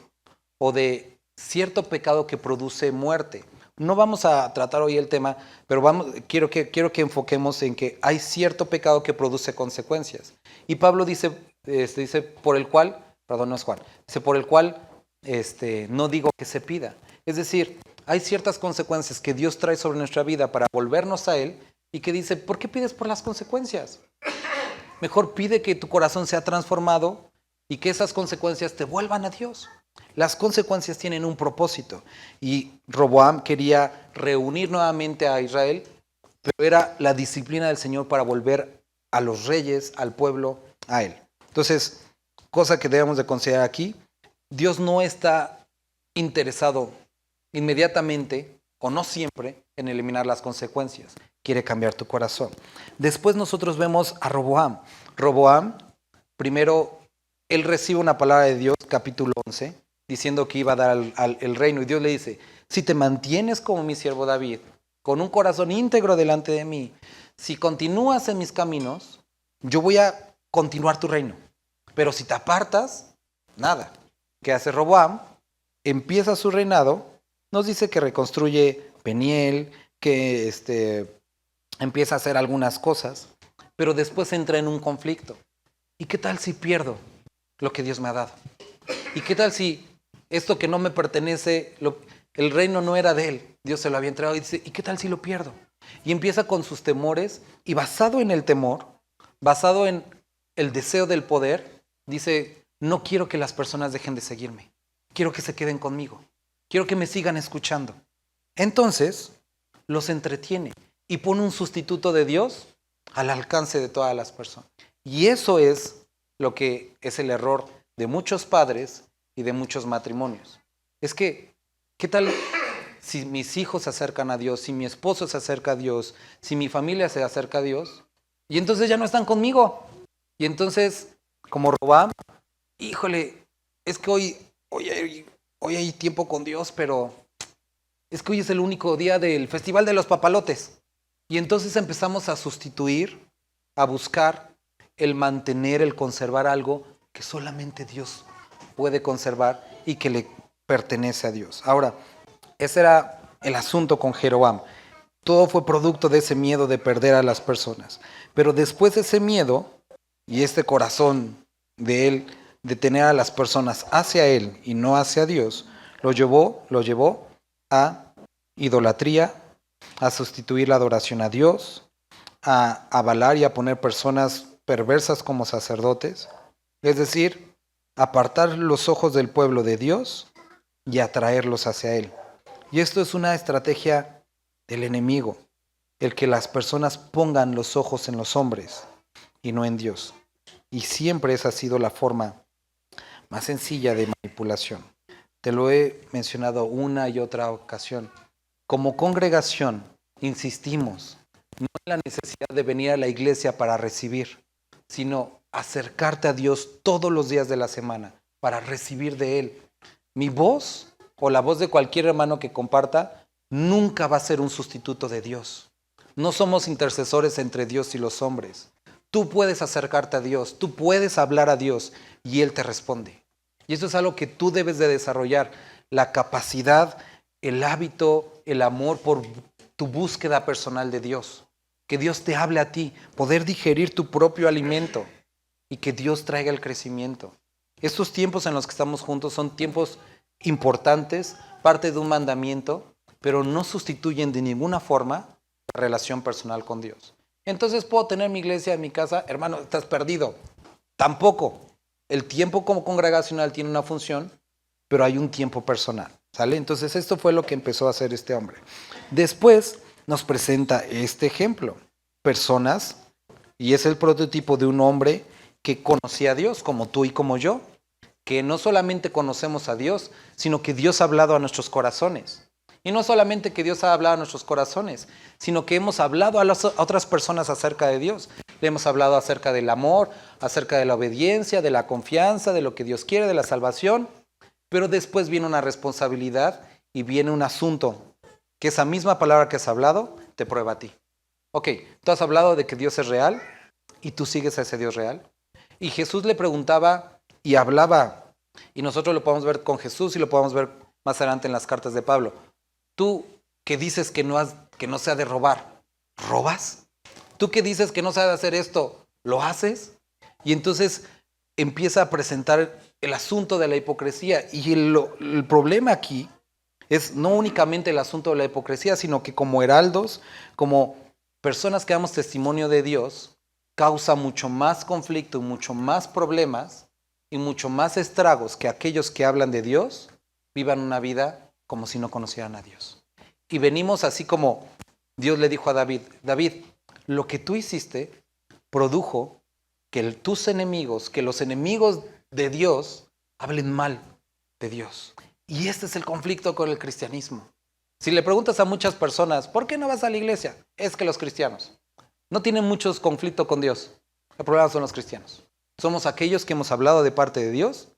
Speaker 1: o de cierto pecado que produce muerte. No vamos a tratar hoy el tema, pero quiero que enfoquemos en que hay cierto pecado que produce consecuencias. Y Pablo dice por el cual, perdón, no es Juan, dice por el cual no digo que se pida. Es decir, hay ciertas consecuencias que Dios trae sobre nuestra vida para volvernos a Él y que dice, ¿por qué pides por las consecuencias? Mejor pide que tu corazón sea transformado y que esas consecuencias te vuelvan a Dios. Las consecuencias tienen un propósito y Roboam quería reunir nuevamente a Israel, pero era la disciplina del Señor para volver a los reyes, al pueblo, a Él. Entonces, cosa que debemos de considerar aquí, Dios no está interesado inmediatamente o no siempre en eliminar las consecuencias. Quiere cambiar tu corazón. Después nosotros vemos a Roboam. Roboam, primero, él recibe una palabra de Dios, capítulo 11, diciendo que iba a dar el reino. Y Dios le dice, si te mantienes como mi siervo David, con un corazón íntegro delante de mí, si continúas en mis caminos, yo voy a continuar tu reino. Pero si te apartas, nada. ¿Qué hace Roboam? Empieza su reinado, nos dice que reconstruye Peniel, que empieza a hacer algunas cosas, pero después entra en un conflicto. ¿Y qué tal si pierdo lo que Dios me ha dado? ¿Y qué tal si esto que no me pertenece, el reino no era de él, Dios se lo había entregado y dice, ¿y qué tal si lo pierdo? Y empieza con sus temores y basado en el temor, basado en el deseo del poder, dice, no quiero que las personas dejen de seguirme, quiero que se queden conmigo, quiero que me sigan escuchando. Entonces, los entretiene y pone un sustituto de Dios al alcance de todas las personas. Y eso es lo que es el error de muchos padres y de muchos matrimonios. Es que, ¿qué tal si mis hijos se acercan a Dios, si mi esposo se acerca a Dios, si mi familia se acerca a Dios? Y entonces ya no están conmigo. Y entonces, como Roboam, híjole, es que hoy hay tiempo con Dios, pero es que hoy es el único día del Festival de los Papalotes. Y entonces empezamos a sustituir, a buscar el mantener, el conservar algo que solamente Dios puede conservar y que le pertenece a Dios. Ahora, ese era el asunto con Jeroboam. Todo fue producto de ese miedo de perder a las personas. Pero después de ese miedo y este corazón de él, de tener a las personas hacia él y no hacia Dios, lo llevó a idolatría, a sustituir la adoración a Dios, a avalar y a poner personas perversas como sacerdotes, es decir, apartar los ojos del pueblo de Dios y atraerlos hacia él. Y esto es una estrategia del enemigo, el que las personas pongan los ojos en los hombres y no en Dios. Y siempre esa ha sido la forma más sencilla de manipulación. Te lo he mencionado una y otra ocasión. Como congregación, insistimos, no en la necesidad de venir a la iglesia para recibir, sino acercarte a Dios todos los días de la semana para recibir de Él. Mi voz o la voz de cualquier hermano que comparta nunca va a ser un sustituto de Dios. No somos intercesores entre Dios y los hombres. Tú puedes acercarte a Dios, tú puedes hablar a Dios y Él te responde. Y eso es algo que tú debes de desarrollar, la capacidad, el hábito, el amor por tu búsqueda personal de Dios. Que Dios te hable a ti, poder digerir tu propio alimento y que Dios traiga el crecimiento. Estos tiempos en los que estamos juntos son tiempos importantes, parte de un mandamiento, pero no sustituyen de ninguna forma la relación personal con Dios. Entonces puedo tener mi iglesia en mi casa, hermano, estás perdido. Tampoco. El tiempo como congregacional tiene una función, pero hay un tiempo personal, ¿sale? Entonces esto fue lo que empezó a hacer este hombre. Después nos presenta este ejemplo. Personas, y es el prototipo de un hombre que conocía a Dios, como tú y como yo, que no solamente conocemos a Dios, sino que Dios ha hablado a nuestros corazones. Y no solamente que Dios ha hablado a nuestros corazones, sino que hemos hablado a otras personas acerca de Dios. Le hemos hablado acerca del amor, acerca de la obediencia, de la confianza, de lo que Dios quiere, de la salvación. Pero después viene una responsabilidad y viene un asunto, que esa misma palabra que has hablado te prueba a ti. Ok, tú has hablado de que Dios es real y tú sigues a ese Dios real. Y Jesús le preguntaba y hablaba, y nosotros lo podemos ver con Jesús y lo podemos ver más adelante en las cartas de Pablo. Tú que dices que no se ha de robar, ¿robas? Tú que dices que no se ha de hacer esto, ¿lo haces? Y entonces empieza a presentar el asunto de la hipocresía. Y el problema aquí es no únicamente el asunto de la hipocresía, sino que como heraldos, como personas que damos testimonio de Dios, causa mucho más conflicto, mucho más problemas y mucho más estragos que aquellos que hablan de Dios vivan una vida como si no conocieran a Dios. Y venimos así como Dios le dijo a David, David, lo que tú hiciste produjo que tus enemigos, que los enemigos de Dios hablen mal de Dios. Y este es el conflicto con el cristianismo. Si le preguntas a muchas personas, ¿por qué no vas a la iglesia? Es que los cristianos no tienen muchos conflictos con Dios. El problema son los cristianos. Somos aquellos que hemos hablado de parte de Dios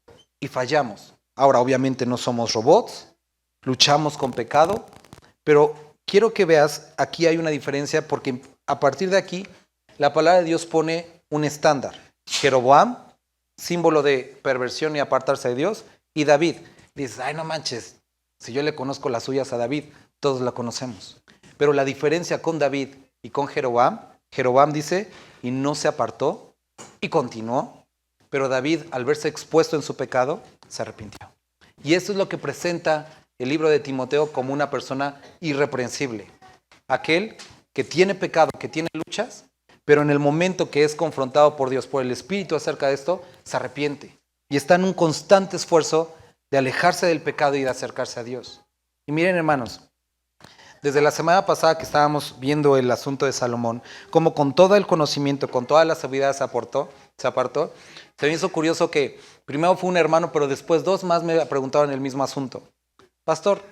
Speaker 1: y fallamos. Ahora, obviamente no somos robots, luchamos con pecado, pero quiero que veas, aquí hay una diferencia porque a partir de aquí, la palabra de Dios pone un estándar. Jeroboam, símbolo de perversión y apartarse de Dios, y David. Dices, ay, no manches, si yo le conozco las suyas a David, todos la conocemos. Pero la diferencia con David y con Jeroboam, Jeroboam dice, y no se apartó, y continuó, pero David, al verse expuesto en su pecado, se arrepintió. Y eso es lo que presenta el libro de Timoteo como una persona irreprensible. Aquel que tiene pecado, que tiene luchas, pero en el momento que es confrontado por Dios, por el Espíritu acerca de esto, se arrepiente. Y está en un constante esfuerzo de alejarse del pecado y de acercarse a Dios. Y miren, hermanos, desde la semana pasada que estábamos viendo el asunto de Salomón, como con todo el conocimiento, con toda la sabiduría se apartó, se me hizo curioso que primero fue un hermano, pero después dos más me preguntaron el mismo asunto. Pastor,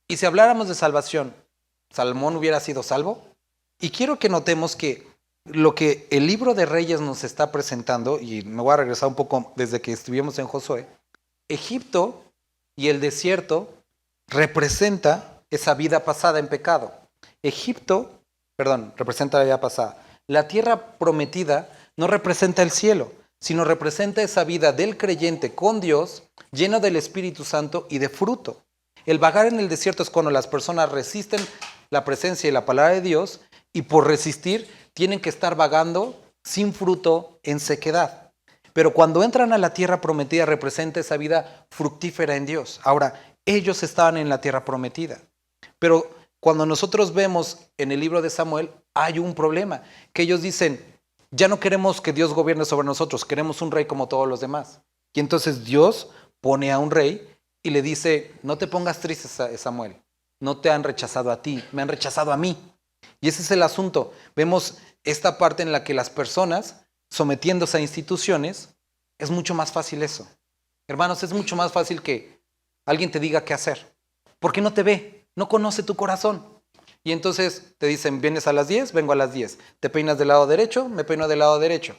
Speaker 1: ¿y si habláramos de salvación, Salomón hubiera sido salvo? Y quiero que notemos que lo que el libro de Reyes nos está presentando, y me voy a regresar un poco desde que estuvimos en Josué, Egipto y el desierto representa esa vida pasada en pecado. Representa la vida pasada. La tierra prometida no representa el cielo, sino representa esa vida del creyente con Dios, lleno del Espíritu Santo y de fruto. El vagar en el desierto es cuando las personas resisten la presencia y la palabra de Dios y por resistir tienen que estar vagando sin fruto en sequedad. Pero cuando entran a la tierra prometida representa esa vida fructífera en Dios. Ahora, ellos estaban en la tierra prometida. Pero cuando nosotros vemos en el libro de Samuel, hay un problema. Que ellos dicen, ya no queremos que Dios gobierne sobre nosotros, queremos un rey como todos los demás. Y entonces Dios pone a un rey y le dice, no te pongas triste, Samuel. No te han rechazado a ti, me han rechazado a mí. Y ese es el asunto. Vemos esta parte en la que las personas, sometiéndose a instituciones, es mucho más fácil eso. Hermanos, es mucho más fácil que alguien te diga qué hacer. Porque no te ve, no conoce tu corazón. Y entonces te dicen, vienes a las 10, vengo a las 10. Te peinas del lado derecho, me peino del lado derecho.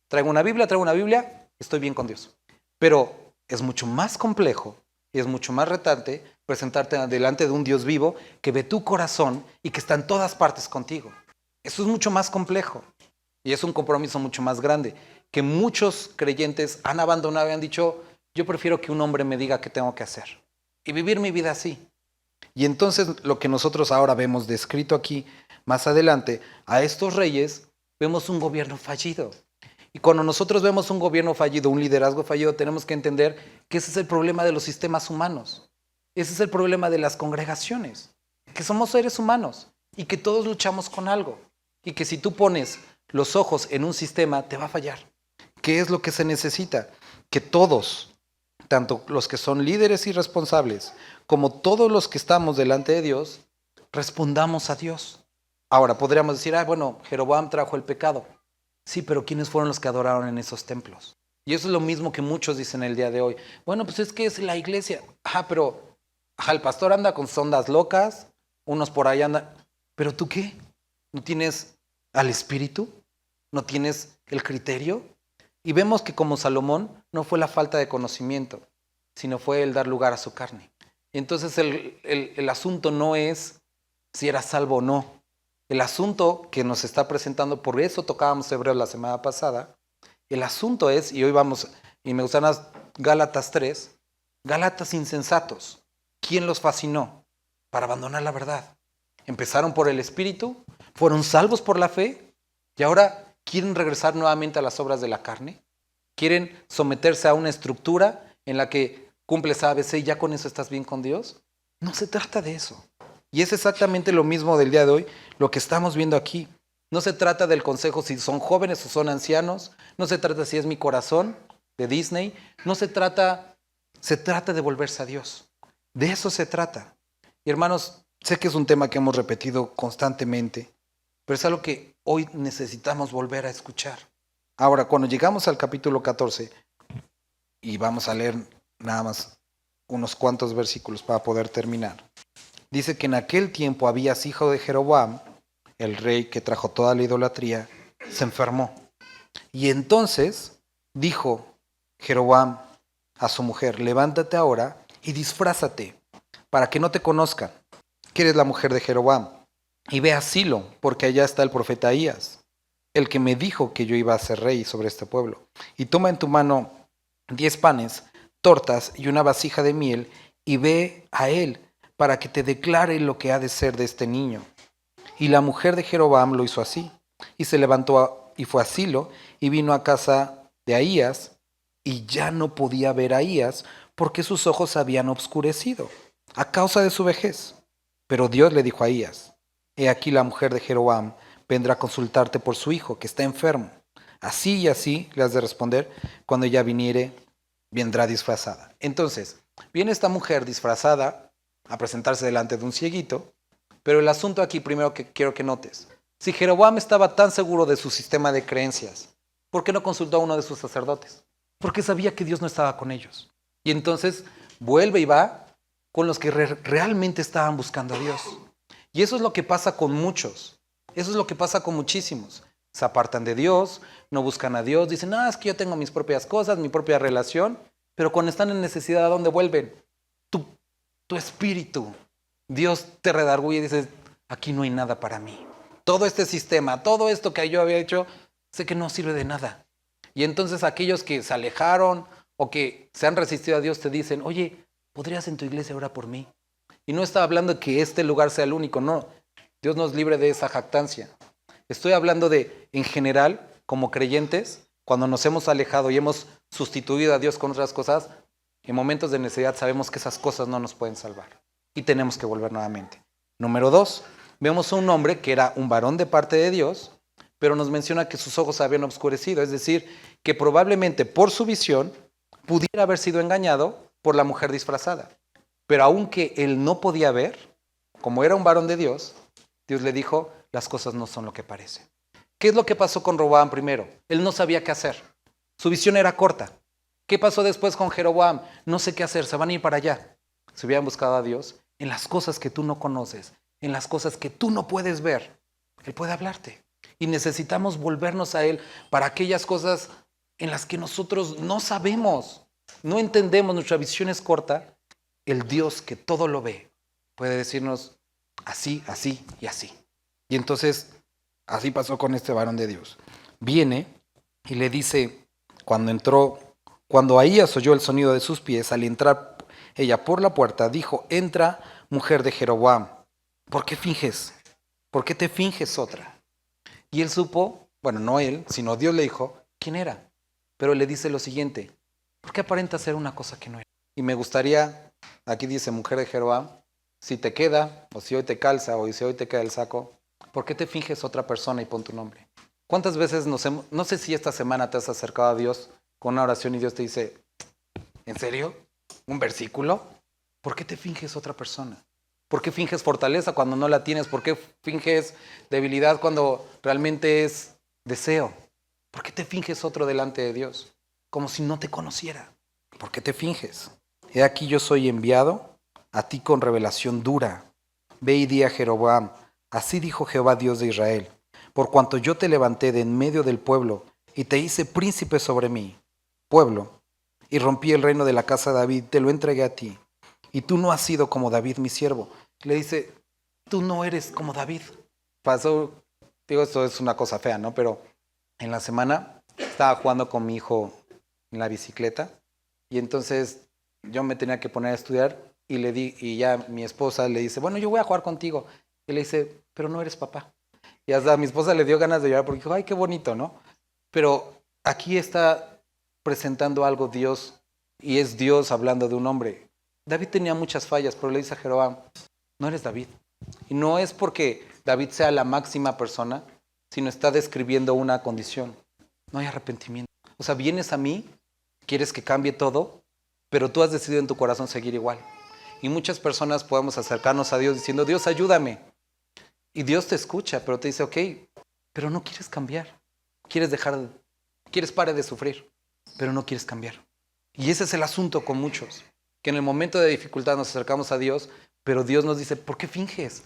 Speaker 1: Traigo una Biblia, estoy bien con Dios. Pero es mucho más complejo y es mucho más retante presentarte delante de un Dios vivo que ve tu corazón y que está en todas partes contigo. Eso es mucho más complejo y es un compromiso mucho más grande que muchos creyentes han abandonado y han dicho, yo prefiero que un hombre me diga qué tengo que hacer y vivir mi vida así. Y entonces lo que nosotros ahora vemos descrito aquí, más adelante, a estos reyes, vemos un gobierno fallido. Y cuando nosotros vemos un gobierno fallido, un liderazgo fallido, tenemos que entender que ese es el problema de los sistemas humanos. Ese es el problema de las congregaciones, que somos seres humanos y que todos luchamos con algo. Y que si tú pones los ojos en un sistema, te va a fallar. ¿Qué es lo que se necesita? Que todos, tanto los que son líderes y responsables, como todos los que estamos delante de Dios, respondamos a Dios. Ahora, podríamos decir, bueno, Jeroboam trajo el pecado. Sí, pero ¿quiénes fueron los que adoraron en esos templos? Y eso es lo mismo que muchos dicen el día de hoy. Bueno, pues es que es la iglesia. Pero el pastor anda con sondas locas, unos por ahí andan. ¿Pero tú qué? ¿No tienes al Espíritu? ¿No tienes el criterio? Y vemos que como Salomón no fue la falta de conocimiento, sino fue el dar lugar a su carne. Entonces el asunto no es si eras salvo o no. El asunto que nos está presentando, por eso tocábamos Hebreos la semana pasada, el asunto es, y hoy vamos, y me gustan las Gálatas 3, Gálatas insensatos. ¿Quién los fascinó? Para abandonar la verdad. Empezaron por el Espíritu, fueron salvos por la fe, y ahora quieren regresar nuevamente a las obras de la carne. Quieren someterse a una estructura en la que cumples ABC y ya con eso estás bien con Dios. No se trata de eso. Y es exactamente lo mismo del día de hoy, lo que estamos viendo aquí. No se trata del consejo si son jóvenes o son ancianos. No se trata si es mi corazón de Disney. No se trata de volverse a Dios. De eso se trata. Y hermanos, sé que es un tema que hemos repetido constantemente, pero es algo que hoy necesitamos volver a escuchar. Ahora, cuando llegamos al capítulo 14, y vamos a leer nada más unos cuantos versículos para poder terminar. Dice que en aquel tiempo Abías, hijo de Jeroboam, el rey que trajo toda la idolatría, se enfermó. Y entonces dijo Jeroboam a su mujer, levántate ahora y disfrázate para que no te conozcan que eres la mujer de Jeroboam. Y ve a Silo, porque allá está el profeta Ahías, el que me dijo que yo iba a ser rey sobre este pueblo. Y toma en tu mano 10 panes, tortas y una vasija de miel, y ve a él para que te declare lo que ha de ser de este niño. Y la mujer de Jeroboam lo hizo así, y se levantó y fue a Silo, y vino a casa de Ahías, y ya no podía ver a Ahías, porque sus ojos se habían obscurecido, a causa de su vejez. Pero Dios le dijo a Ahías, he aquí la mujer de Jeroboam vendrá a consultarte por su hijo, que está enfermo. Así y así le has de responder, cuando ella viniere, vendrá disfrazada. Entonces, viene esta mujer disfrazada a presentarse delante de un cieguito, pero el asunto aquí primero que quiero que notes, si Jeroboam estaba tan seguro de su sistema de creencias, ¿por qué no consultó a uno de sus sacerdotes? Porque sabía que Dios no estaba con ellos. Y entonces vuelve y va con los que realmente estaban buscando a Dios. Y eso es lo que pasa con muchos, eso es lo que pasa con muchísimos. Se apartan de Dios, no buscan a Dios, dicen, es que yo tengo mis propias cosas, mi propia relación, pero cuando están en necesidad, ¿a dónde vuelven? Tu espíritu. Dios te redarguye y dices, aquí no hay nada para mí. Todo este sistema, todo esto que yo había hecho, sé que no sirve de nada. Y entonces aquellos que se alejaron o que se han resistido a Dios te dicen, oye, ¿podrías en tu iglesia orar por mí? Y no está hablando de que este lugar sea el único, no. Dios nos libre de esa jactancia. Estoy hablando de, en general, como creyentes, cuando nos hemos alejado y hemos sustituido a Dios con otras cosas, en momentos de necesidad sabemos que esas cosas no nos pueden salvar y tenemos que volver nuevamente. Número 2, vemos a un hombre que era un varón de parte de Dios, pero nos menciona que sus ojos se habían obscurecido, es decir, que probablemente por su visión pudiera haber sido engañado por la mujer disfrazada. Pero aunque él no podía ver, como era un varón de Dios, Dios le dijo, las cosas no son lo que parecen. ¿Qué es lo que pasó con Roboam primero? Él no sabía qué hacer. Su visión era corta. ¿Qué pasó después con Jeroboam? No sé qué hacer, se van a ir para allá. Se hubieran buscado a Dios en las cosas que tú no conoces, en las cosas que tú no puedes ver. Él puede hablarte. Y necesitamos volvernos a Él para aquellas cosas en las que nosotros no sabemos, no entendemos, nuestra visión es corta. el Dios que todo lo ve, puede decirnos así, así y así. Y entonces, así pasó con este varón de Dios. Viene y le dice, cuando Ahías oyó el sonido de sus pies, al entrar ella por la puerta, dijo, entra, mujer de Jeroboam, ¿por qué finges? ¿Por qué te finges otra? Y él supo, bueno, no él, sino Dios le dijo, ¿quién era? Pero le dice lo siguiente, ¿por qué aparenta ser una cosa que no era? Y me gustaría, aquí dice mujer de Jeroboam, si te queda, o si hoy te calza, o si hoy te queda el saco, ¿por qué te finges otra persona y pon tu nombre? ¿Cuántas veces no sé si esta semana te has acercado a Dios con una oración y Dios te dice, ¿en serio? ¿Un versículo? ¿Por qué te finges otra persona? ¿Por qué finges fortaleza cuando no la tienes? ¿Por qué finges debilidad cuando realmente es deseo? ¿Por qué te finges otro delante de Dios? Como si no te conociera. ¿Por qué te finges? He aquí yo soy enviado a ti con revelación dura. Ve y di a Jeroboam, así dijo Jehová Dios de Israel, por cuanto yo te levanté de en medio del pueblo y te hice príncipe sobre mi pueblo, y rompí el reino de la casa de David, te lo entregué a ti. Y tú no has sido como David mi siervo. Le dice, tú no eres como David. Pasó, digo, esto es una cosa fea, ¿no? Pero en la semana estaba jugando con mi hijo en la bicicleta y entonces yo me tenía que poner a estudiar y ya mi esposa le dice, bueno, yo voy a jugar contigo. Y le dice, pero no eres papá. Y hasta a mi esposa le dio ganas de llorar porque dijo, ay, qué bonito, ¿no? Pero aquí está presentando algo Dios y es Dios hablando de un hombre. David tenía muchas fallas, pero le dice a Jeroboam, no eres David. Y no es porque David sea la máxima persona, sino está describiendo una condición. No hay arrepentimiento. O sea, vienes a mí, quieres que cambie todo, pero tú has decidido en tu corazón seguir igual. Y muchas personas podemos acercarnos a Dios diciendo, Dios, ayúdame. Y Dios te escucha, pero te dice, ok, pero no quieres cambiar. Quieres parar de sufrir, pero no quieres cambiar. Y ese es el asunto con muchos, que en el momento de dificultad nos acercamos a Dios, pero Dios nos dice, ¿por qué finges?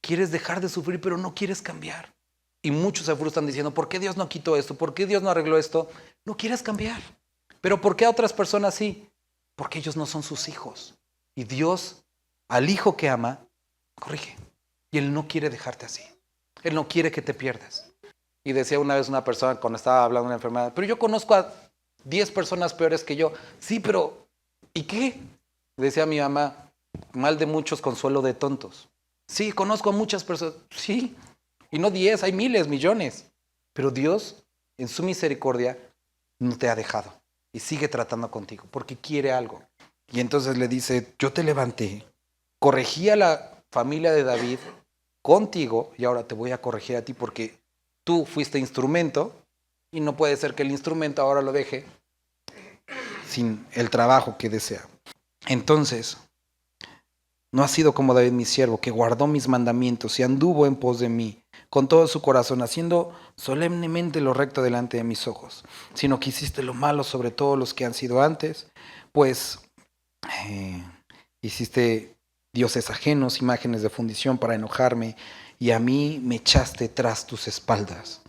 Speaker 1: Quieres dejar de sufrir, pero no quieres cambiar. Y muchos se frustran diciendo, ¿por qué Dios no quitó esto? ¿Por qué Dios no arregló esto? No quieres cambiar. ¿Pero por qué a otras personas sí? Porque ellos no son sus hijos. Y Dios, al hijo que ama, corrige. Y Él no quiere dejarte así. Él no quiere que te pierdas. Y decía una vez una persona cuando estaba hablando de una enfermedad, pero yo conozco a 10 personas peores que yo. Sí, pero ¿y qué? Decía mi mamá, mal de muchos, consuelo de tontos. Sí, conozco a muchas personas. Sí, y no 10, hay miles, millones. Pero Dios, en su misericordia, no te ha dejado. Y sigue tratando contigo, porque quiere algo. Y entonces le dice, yo te levanté, corregí a la familia de David contigo, y ahora te voy a corregir a ti porque tú fuiste instrumento, y no puede ser que el instrumento ahora lo deje sin el trabajo que desea. Entonces, no ha sido como David mi siervo, que guardó mis mandamientos y anduvo en pos de mí, con todo su corazón, haciendo solemnemente lo recto delante de mis ojos, sino que hiciste lo malo sobre todos los que han sido antes, pues hiciste dioses ajenos, imágenes de fundición para enojarme, y a mí me echaste tras tus espaldas.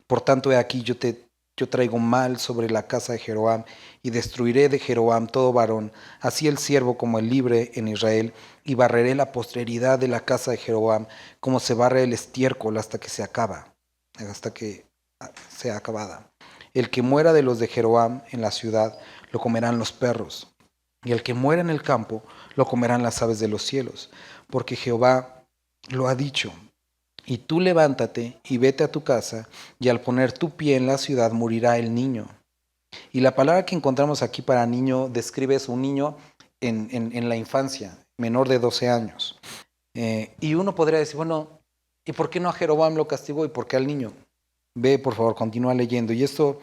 Speaker 1: Por tanto, he aquí yo traigo mal sobre la casa de Jeroboam, y destruiré de Jeroboam todo varón, así el siervo como el libre en Israel, y barreré la posteridad de la casa de Jeroboam, como se barre el estiércol hasta que sea acabada. El que muera de los de Jeroboam en la ciudad, lo comerán los perros, y el que muera en el campo, lo comerán las aves de los cielos, porque Jehová lo ha dicho. Y tú levántate y vete a tu casa, y al poner tu pie en la ciudad morirá el niño. Y la palabra que encontramos aquí para niño describe es un niño en la infancia, menor de 12 años. Y uno podría decir, bueno, ¿y por qué no a Jeroboam lo castigó y por qué al niño? Ve, por favor, continúa leyendo. Y esto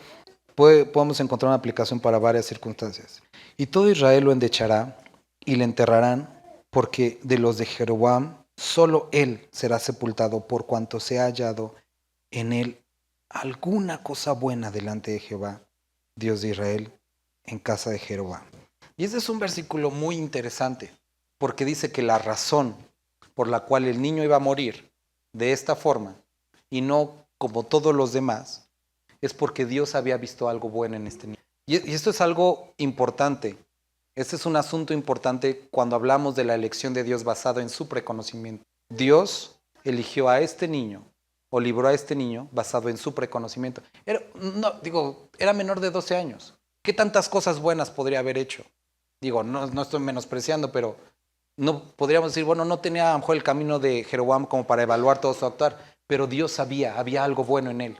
Speaker 1: podemos encontrar una aplicación para varias circunstancias. Y todo Israel lo endechará y le enterrarán, porque de los de Jeroboam solo él será sepultado, por cuanto se ha hallado en él alguna cosa buena delante de Jehová, Dios de Israel, en casa de Jeroboam. Y este es un versículo muy interesante, porque dice que la razón por la cual el niño iba a morir de esta forma, y no como todos los demás, es porque Dios había visto algo bueno en este niño. Y esto es algo importante. Este es un asunto importante cuando hablamos de la elección de Dios basado en su preconocimiento. Dios eligió a este niño o libró a este niño basado en su preconocimiento. Era menor de 12 años. ¿Qué tantas cosas buenas podría haber hecho? No estoy menospreciando, pero no podríamos decir, bueno, no tenía a lo mejor el camino de Jeroboam como para evaluar todo su actuar, pero Dios sabía, había algo bueno en él.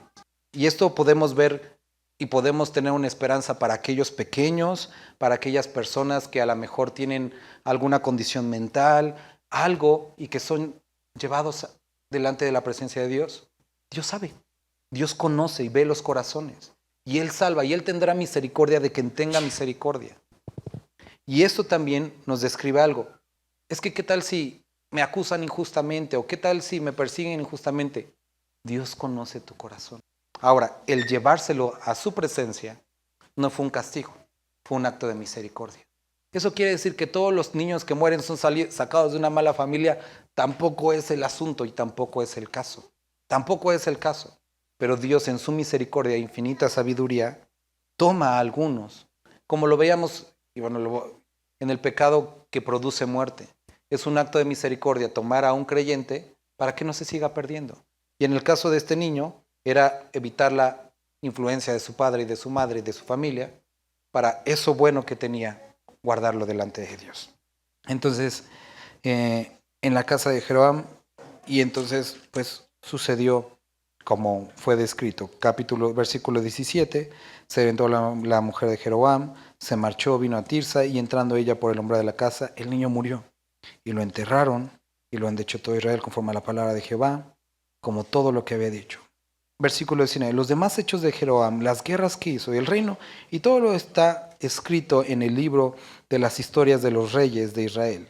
Speaker 1: Y esto podemos ver y podemos tener una esperanza para aquellos pequeños, para aquellas personas que a lo mejor tienen alguna condición mental, algo, y que son llevados delante de la presencia de Dios. Dios sabe, Dios conoce y ve los corazones, y Él salva, y Él tendrá misericordia de quien tenga misericordia. Y esto también nos describe algo. Es que ¿qué tal si me acusan injustamente? ¿O qué tal si me persiguen injustamente? Dios conoce tu corazón. Ahora, el llevárselo a su presencia no fue un castigo, fue un acto de misericordia. Eso quiere decir que todos los niños que mueren son sacados de una mala familia. Tampoco es el asunto y tampoco es el caso. Tampoco es el caso. Pero Dios en su misericordia e infinita sabiduría toma a algunos, como lo veíamos en el pecado que produce muerte. Es un acto de misericordia tomar a un creyente para que no se siga perdiendo. Y en el caso de este niño, era evitar la influencia de su padre y de su madre y de su familia, para eso bueno que tenía, guardarlo delante de Dios. Entonces, en la casa de Jeroboam, y entonces pues sucedió como fue descrito. Versículo 17, se levantó la mujer de Jeroboam, se marchó, vino a Tirsa, y entrando ella por el umbral de la casa, el niño murió. Y lo enterraron, y lo han hecho todo Israel conforme a la palabra de Jehová, como todo lo que había dicho. Versículo 19. Los demás hechos de Jeroboam, las guerras que hizo y el reino, y todo lo está escrito en el libro de las historias de los reyes de Israel.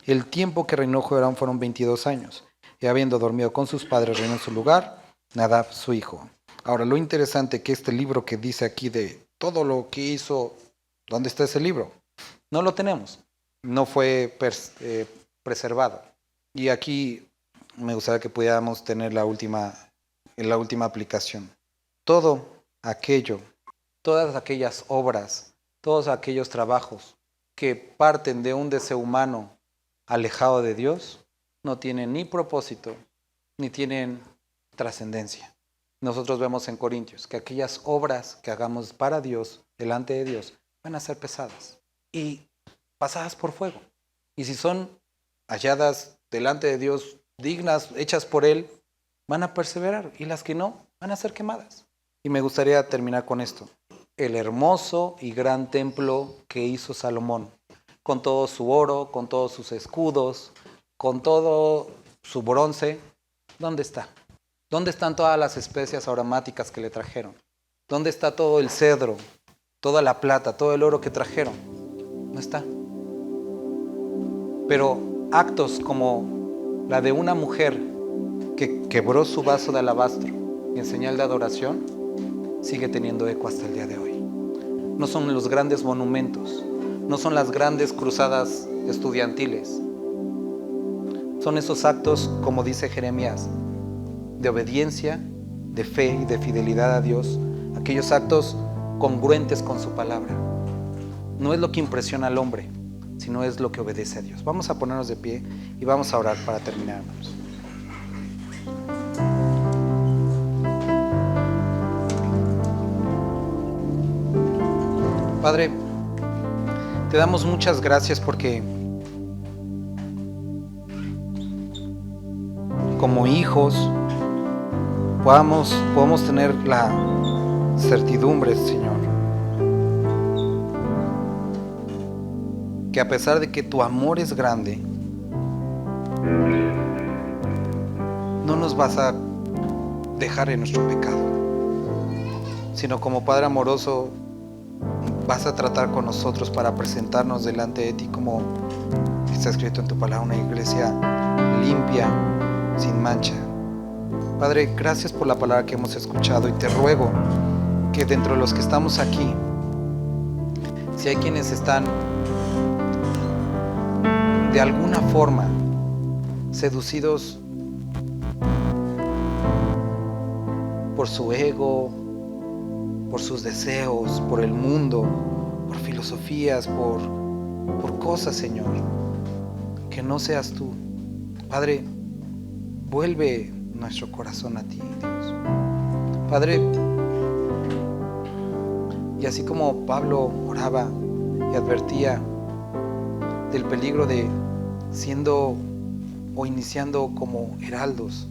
Speaker 1: El tiempo que reinó Jeroboam fueron 22 años, y habiendo dormido con sus padres, reinó en su lugar Nadab su hijo. Ahora, lo interesante que este libro que dice aquí de todo lo que hizo, ¿dónde está ese libro? No lo tenemos, no fue preservado. Y aquí me gustaría que pudiéramos tener la última aplicación. Todo aquello, todas aquellas obras, todos aquellos trabajos que parten de un deseo humano alejado de Dios, no tienen ni propósito, ni tienen trascendencia. Nosotros vemos en Corintios que aquellas obras que hagamos para Dios, delante de Dios, van a ser pesadas y pasadas por fuego. Y si son halladas delante de Dios, dignas, hechas por Él, van a perseverar, y las que no, van a ser quemadas. Y me gustaría terminar con esto. El hermoso y gran templo que hizo Salomón, con todo su oro, con todos sus escudos, con todo su bronce, ¿dónde está? ¿Dónde están todas las especias aromáticas que le trajeron? ¿Dónde está todo el cedro, toda la plata, todo el oro que trajeron? No está. Pero actos como la de una mujer que quebró su vaso de alabastro en señal de adoración, sigue teniendo eco hasta el día de hoy. No son los grandes monumentos, no son las grandes cruzadas estudiantiles. Son esos actos, como dice Jeremías, de obediencia, de fe y de fidelidad a Dios, aquellos actos congruentes con su palabra. No es lo que impresiona al hombre, sino es lo que obedece a Dios. Vamos a ponernos de pie y vamos a orar para terminar, hermanos. Padre, te damos muchas gracias porque como hijos podamos tener la certidumbre, Señor, que a pesar de que tu amor es grande, no nos vas a dejar en nuestro pecado, sino como Padre amoroso vas a tratar con nosotros para presentarnos delante de ti, como está escrito en tu palabra, una iglesia limpia, sin mancha. Padre, gracias por la palabra que hemos escuchado, y te ruego que dentro de los que estamos aquí, si hay quienes están de alguna forma seducidos por su ego, por sus deseos, por el mundo, por filosofías, por por cosas, Señor, que no seas tú. Padre, vuelve nuestro corazón a ti, Dios. Padre, y así como Pablo oraba y advertía del peligro de siendo o iniciando como heraldos,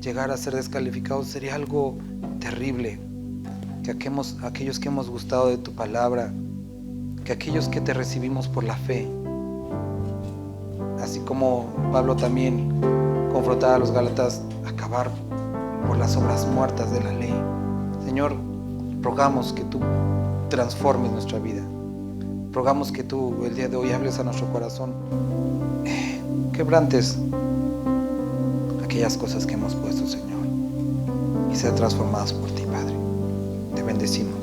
Speaker 1: llegar a ser descalificados, sería algo terrible. Que aquellos que hemos gustado de tu palabra, que aquellos que te recibimos por la fe, así como Pablo también confrontaba a los Gálatas, acabar por las obras muertas de la ley. Señor, rogamos que tú transformes nuestra vida. Rogamos que tú el día de hoy hables a nuestro corazón, quebrantes aquellas cosas que hemos puesto, Señor, y sean transformadas por ti, Padre. Te bendecimos.